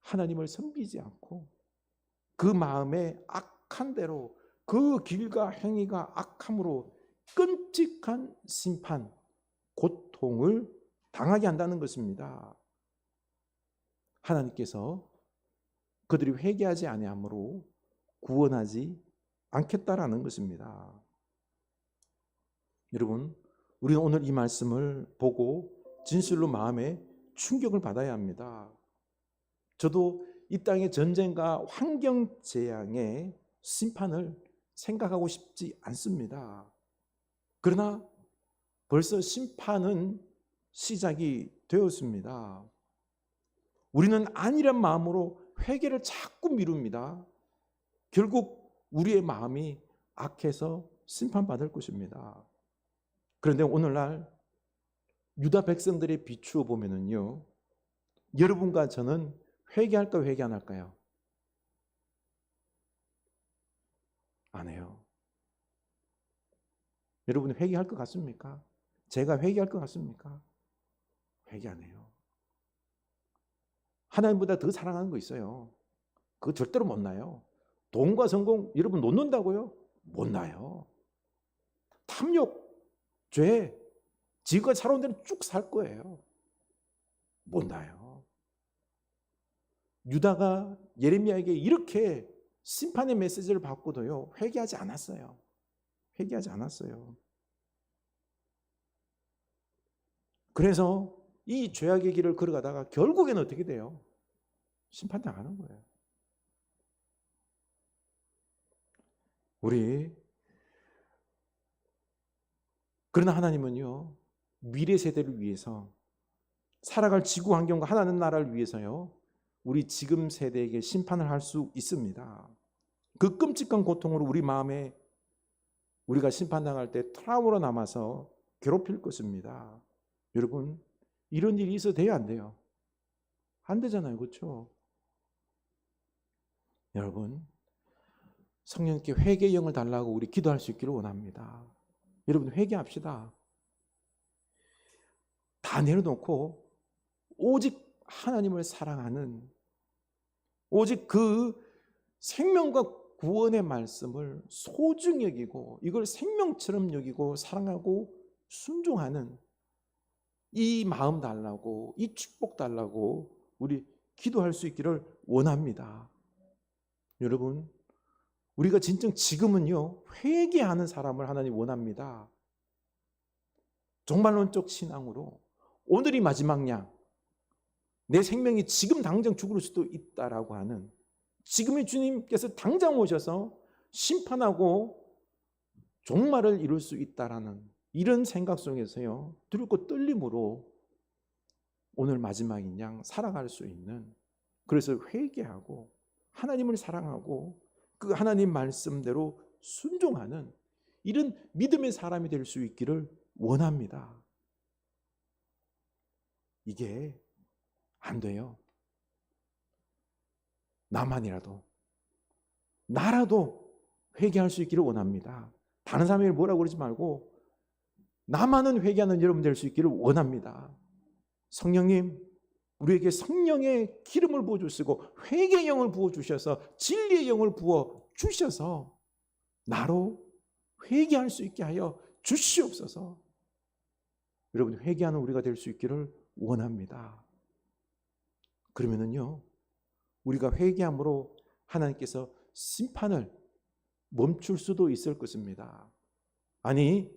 하나님을 섬기지 않고 그 마음에 악한 대로 그 길과 행위가 악함으로 끔찍한 심판, 고통을 당하게 한다는 것입니다. 하나님께서 그들이 회개하지 아니함으로 구원하지 않겠다라는 것입니다. 여러분, 우리는 오늘 이 말씀을 보고 진실로 마음에 충격을 받아야 합니다. 저도 이 땅의 전쟁과 환경 재앙의 심판을 생각하고 싶지 않습니다. 그러나 벌써 심판은 시작이 되었습니다. 우리는 아니란 마음으로 회개를 자꾸 미룹니다. 결국 우리의 마음이 악해서 심판받을 것입니다. 그런데 오늘날 유다 백성들의 비추어 보면은요, 여러분과 저는 회개할까 회개 안 할까요? 안 해요. 여러분 회개할 것 같습니까? 제가 회개할 것 같습니까? 회개 안 해요. 하나님보다 더 사랑하는 거 있어요. 그거 절대로 못 나요. 돈과 성공 여러분 놓는다고요? 못 나요. 탐욕, 죄, 지금까지 살아온 데는 쭉 살 거예요. 못 나요. 유다가 예레미야에게 이렇게 심판의 메시지를 받고도요, 회개하지 않았어요. 회개하지 않았어요. 그래서 이 죄악의 길을 걸어가다가 결국에는 어떻게 돼요? 심판당하는 거예요. 그러나 하나님은요, 미래 세대를 위해서, 살아갈 지구 환경과 하나님 나라를 위해서요, 우리 지금 세대에게 심판을 할 수 있습니다. 그 끔찍한 고통으로 우리 마음에 우리가 심판당할 때 트라우마로 남아서 괴롭힐 것입니다. 여러분, 이런 일이 있어도 돼요, 안 돼요? 안 되잖아요, 그렇죠? 여러분, 성령님께 회개의 영을 달라고 우리 기도할 수 있기를 원합니다. 여러분, 회개합시다. 다 내려놓고 오직 하나님을 사랑하는, 오직 그 생명과 구원의 말씀을 소중히 여기고 이걸 생명처럼 여기고 사랑하고 순종하는 이 마음 달라고, 이 축복 달라고 우리 기도할 수 있기를 원합니다. 여러분, 우리가 진정 지금은요, 회개하는 사람을 하나님 원합니다. 종말론적 신앙으로 오늘이 마지막 양, 내 생명이 지금 당장 죽을 수도 있다라고 하는, 지금의 주님께서 당장 오셔서 심판하고 종말을 이룰 수 있다라는 이런 생각 속에서요, 두렵고 떨림으로 오늘 마지막인 양 살아갈 수 있는, 그래서 회개하고 하나님을 사랑하고 그 하나님 말씀대로 순종하는 이런 믿음의 사람이 될 수 있기를 원합니다. 이게 안 돼요. 나라도 회개할 수 있기를 원합니다. 다른 사람이 뭐라고 그러지 말고 나만은 회개하는 여러분 될 수 있기를 원합니다. 성령님, 우리에게 성령의 기름을 부어주시고 회개의 영을 부어주셔서 진리의 영을 부어주셔서 나로 회개할 수 있게 하여 주시옵소서. 여러분, 회개하는 우리가 될 수 있기를 원합니다. 그러면은요, 우리가 회개함으로 하나님께서 심판을 멈출 수도 있을 것입니다. 아니,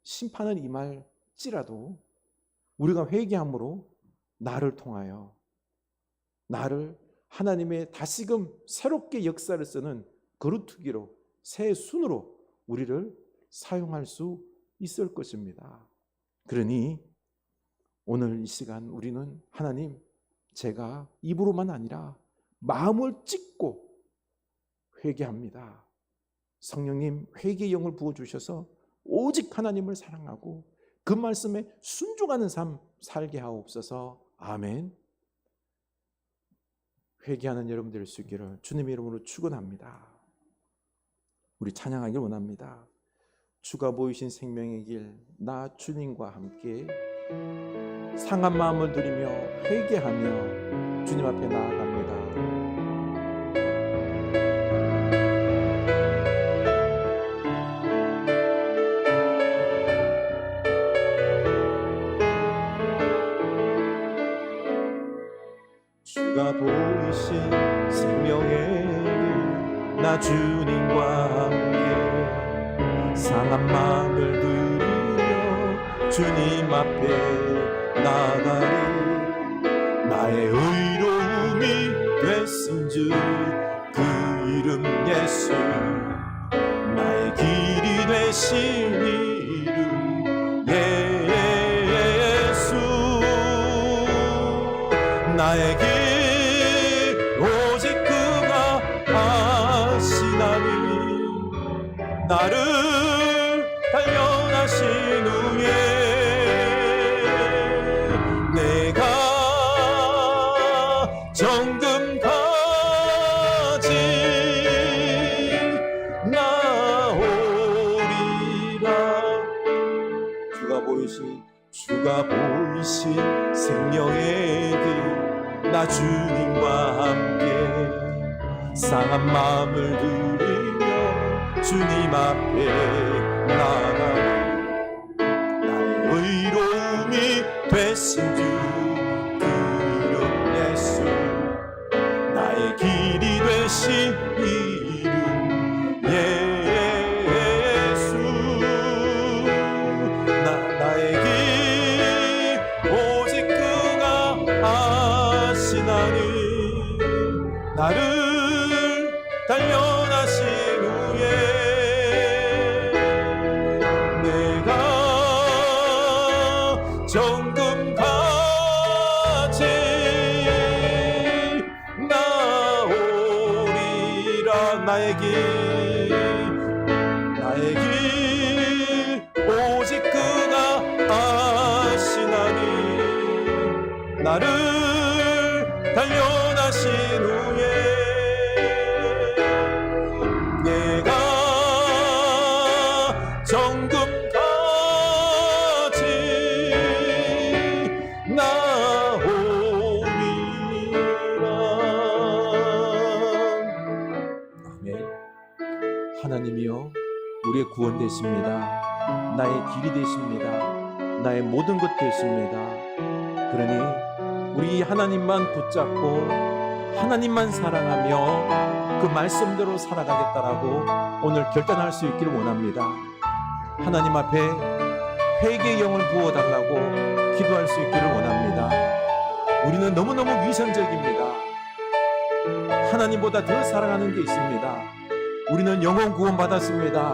심판은 임할지라도 우리가 회개함으로 나를 통하여, 나를 하나님의 다시금 새롭게 역사를 쓰는 거루투기로, 새 순으로 우리를 사용할 수 있을 것입니다. 그러니 오늘 이 시간 우리는 하나님, 제가 입으로만 아니라 마음을 찢고 회개합니다. 성령님, 회개의 영을 부어주셔서 오직 하나님을 사랑하고 그 말씀에 순종하는 삶 살게 하옵소서. 아멘. 회개하는 여러분 될 수 있기를 주님의 이름으로 축원합니다. 우리 찬양하기를 원합니다. 주가 보이신 생명의 길, 나 주님과 함께 상한 마음을 들이며 회개하며 주님 앞에 나아갑니다. 주가 보이신 생명의 길, 나 주님과 함께 상한 마음을 들이며 주님 앞에 나가리. 나의 의로움이 됐은즉 그 이름 예수, 나의 길이 되신 이름 예수. 나의 길 오직 그가 아시나니, 나를 단련하신 후에 내가 정금까지 나오리라. 주가 보이신 생명의 길, 나 주님과 함께 상한 마음을 들이며 주님 앞에 나가리. 나의 의로움이 되신즉 그 이름 예수, 나의 길이 되신 이름 예수. 나의 길 오직 그가 아시나니, 나를 단련하신 후에 나의 길 오직 그가 아시나니 나를 단련하신 후에 내가 정금같이 나오리라. 아멘. 하나님이여 우리의 구원 되십니다. 나의 길이 되십니다. 나의 모든 것 되십니다. 그러니 우리 하나님만 붙잡고 하나님만 사랑하며 그 말씀대로 살아가겠다라고 오늘 결단할 수 있기를 원합니다. 하나님 앞에 회개의 영을 부어달라고 기도할 수 있기를 원합니다. 우리는 너무너무 위선적입니다. 하나님보다 더 사랑하는 게 있습니다. 우리는 영혼 구원 받았습니다.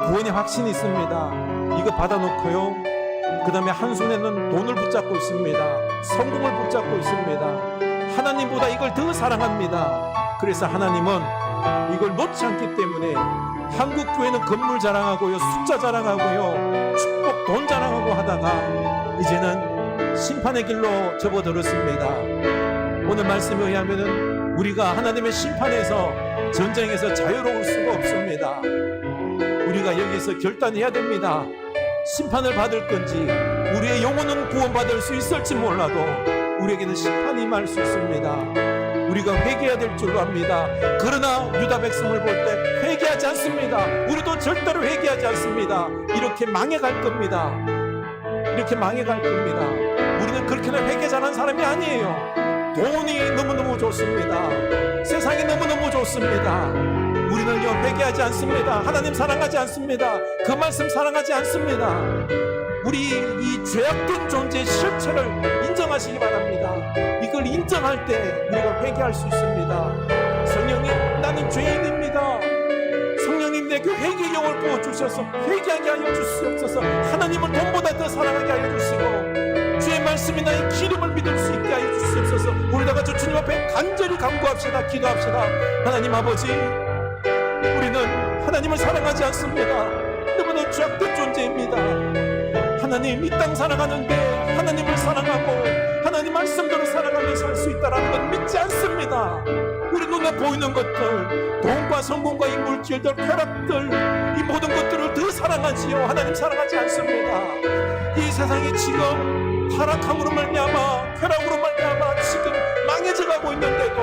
구원의 확신이 있습니다. 이거 받아놓고요, 그 다음에 한 손에는 돈을 붙잡고 있습니다. 성공을 붙잡고 있습니다. 하나님보다 이걸 더 사랑합니다. 그래서 하나님은 이걸 놓지 않기 때문에 한국교회는 건물 자랑하고요, 숫자 자랑하고요, 축복 돈 자랑하고 하다가 이제는 심판의 길로 접어들었습니다. 오늘 말씀에 의하면 우리가 하나님의 심판에서 전쟁에서 자유로울 수가 없습니다. 우리가 여기서 결단해야 됩니다. 심판을 받을 건지, 우리의 영혼은 구원받을 수 있을지 몰라도 우리에게는 심판이 임할 수 있습니다. 우리가 회개해야 될 줄로 압니다. 그러나 유다 백성을 볼 때 회개하지 않습니다. 우리도 절대로 회개하지 않습니다. 이렇게 망해갈 겁니다. 이렇게 망해갈 겁니다. 우리는 그렇게는 회개 잘한 사람이 아니에요. 돈이 너무너무 좋습니다. 세상이 너무너무 좋습니다. 우리는요, 회개하지 않습니다. 하나님 사랑하지 않습니다. 그 말씀 사랑하지 않습니다. 우리 이 죄악된 존재의 실체를 인정하시기 바랍니다. 이걸 인정할 때 우리가 회개할 수 있습니다. 성령님, 나는 죄인입니다. 성령님, 내게 회개의 영을 부어주셔서 회개하게 하여 주시옵소서. 하나님을 돈보다 더 사랑하게 하여 주시고 주의 말씀이 나의 기름을 믿을 수 있게 하여 주시옵소서. 우리 다 같이 주님 앞에 간절히 간구합시다. 기도합시다. 하나님 아버지, 우리는 하나님을 사랑하지 않습니다. 너무나 죄악된 존재입니다. 하나님, 이 땅 살아가는데 하나님을 사랑하고 하나님 말씀대로 살아가며 살 수 있다는 건 믿지 않습니다. 우리 눈에 보이는 것들, 돈과 성공과 이 물질들, 쾌락들, 이 모든 것들을 더 사랑하지요. 하나님 사랑하지 않습니다. 이 세상이 지금 타락함으로 말미암아, 쾌락으로 말미암아 지금 망해져가고 있는데도,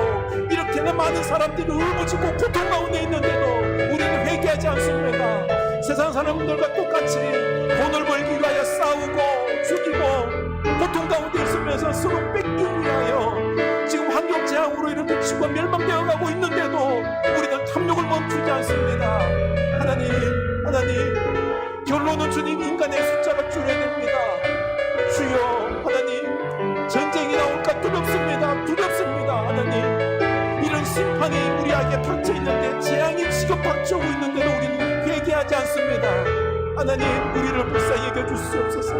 이렇게 많은 사람들이 울부짖고 고통 가운데 있는데도 우리는 회개하지 않습니다. 세상 사람들과 똑같이 돈을 벌기 위하여 싸우고 죽이고 고통 가운데 있으면서 서로 뺏기 위하여 지금 환경 재앙으로 이렇게 지구가 멸망되어 가고 있는데도 우리는 탐욕을 멈추지 않습니다. 하나님, 결론은 주님, 인간의 숫자가 줄여야 됩니다. 주여, 하나님, 전쟁이 나올까 두렵습니다. 하나님, 이런 심판이 우리에게 닥쳐 있는데, 재앙이 지금 닥쳐오고 있는데도 우리는 회개하지 않습니다. 하나님, 우리를 불쌍히 여겨주시옵소서.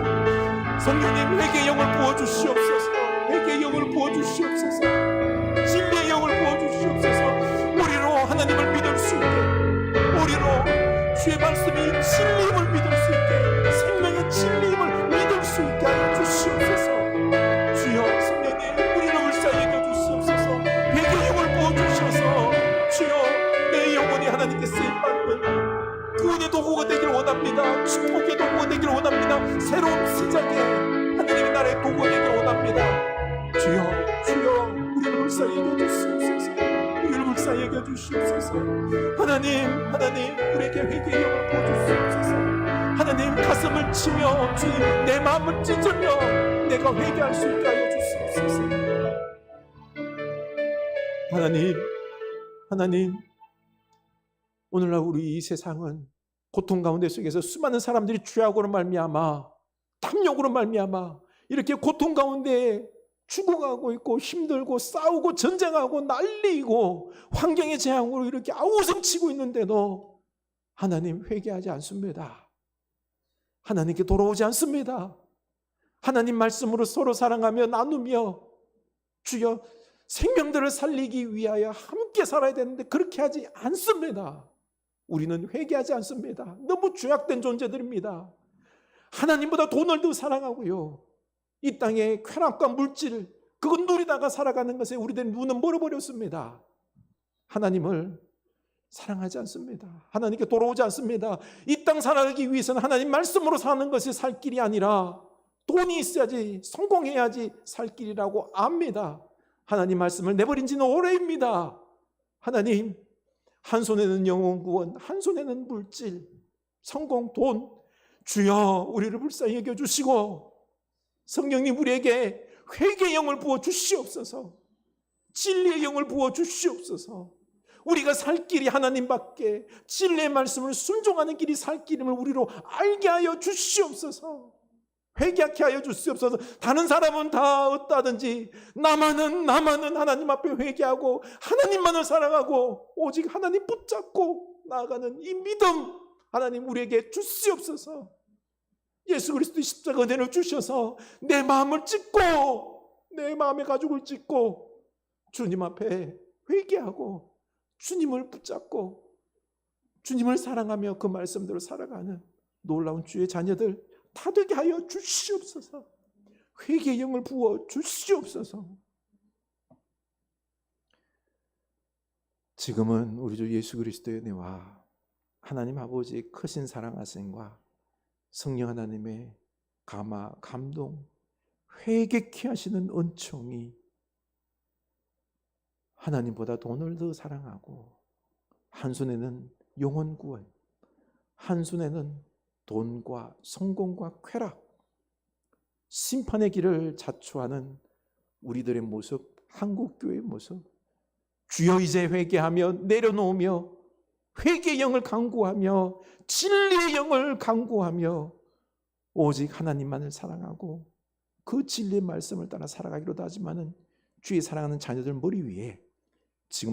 성령님, 회개의 영을 부어주시옵소서. 회개의 영을 부어주시옵소서. 진리의 영을 부어주시옵소서. 우리로 하나님을 믿을 수 있게, 우리로 주의 말씀이 진리임을 믿을 수 있게, 생명의 진리임을 믿을 수 있게 하여 주시옵소서. 주여, 성령님, 우리를 불쌍히 여겨주시옵소서. 회개의 영을 부어주셔서 주여, 내 영혼이 하나님께 쓰임받는 구원의 도구가 되기를 원합니다. 축복의 도구가 되기를 원합니다. 새로운 시작에 하나님의 나라의 도구가 되기를 원합니다. 주여, 우리를 불쌍히 여겨주시옵소서. 우리를 불쌍히 여겨주시옵소서. 하나님, 우리에게 회개의 영을 부어주시옵소서. 하나님, 가슴을 치며 주님, 내 마음을 찢으며 내가 회개할 수 있게 하여 주시옵소서. 하나님, 오늘날 우리 이 세상은 고통 가운데 속에서 수많은 사람들이 죄악으로 말미암아, 탐욕으로 말미암아 이렇게 고통 가운데 죽어가고 있고 힘들고 싸우고 전쟁하고 난리고 환경의 재앙으로 이렇게 아우성치고 있는데도 하나님, 회개하지 않습니다. 하나님께 돌아오지 않습니다. 하나님 말씀으로 서로 사랑하며 나누며 주여, 생명들을 살리기 위하여 함께 의롭게 살아야 되는데 그렇게 하지 않습니다. 우리는 회개하지 않습니다. 너무 죄악된 존재들입니다. 하나님보다 돈을 더 사랑하고요, 이 땅의 쾌락과 물질, 그건 누리다가 살아가는 것에 우리들의 눈은 멀어버렸습니다. 하나님을 사랑하지 않습니다. 하나님께 돌아오지 않습니다. 이 땅 살아가기 위해서는 하나님 말씀으로 사는 것이 살 길이 아니라 돈이 있어야지, 성공해야지 살 길이라고 압니다. 하나님 말씀을 내버린 지는 오래입니다. 하나님, 한 손에는 영혼 구원, 한 손에는 물질, 성공, 돈, 주여 우리를 불쌍히 여겨주시고 성령님 우리에게 회개의 영을 부어 주시옵소서. 진리의 영을 부어 주시옵소서. 우리가 살 길이 하나님밖에, 진리의 말씀을 순종하는 길이 살 길임을 우리로 알게 하여 주시옵소서. 회개하게 하여 주시옵소서. 다른 사람은 다 어떠하든지 나만은 하나님 앞에 회개하고 하나님만을 사랑하고 오직 하나님 붙잡고 나아가는 이 믿음, 하나님 우리에게 주시옵소서. 예수 그리스도의 십자가 은혜를 주셔서 내 마음을 찢고, 내 마음의 가죽을 찢고 주님 앞에 회개하고 주님을 붙잡고 주님을 사랑하며 그 말씀대로 살아가는 놀라운 주의 자녀들 다 되게 하여 주시옵소서. 회개의 영을 부어 주시옵소서. 지금은 우리 주 예수 그리스도의 은혜와 하나님 아버지의 크신 사랑하심과 성령 하나님의 감화, 감동, 회개케 하시는 은총이 하나님보다 돈을 더 사랑하고 한 손에는 영혼 구원, 한 손에는 돈과 성공과 쾌락, 심판의 길을 자초하는 우리들의 모습, 한국교회의 모습, 주여 이제 회개하며 내려놓으며 회개의 영을 강구하며 진리의 영을 강구하며 오직 하나님만을 사랑하고 그 진리의 말씀을 따라 살아가기로도 하지만은 주의 사랑하는 자녀들 머리 위에 지금부터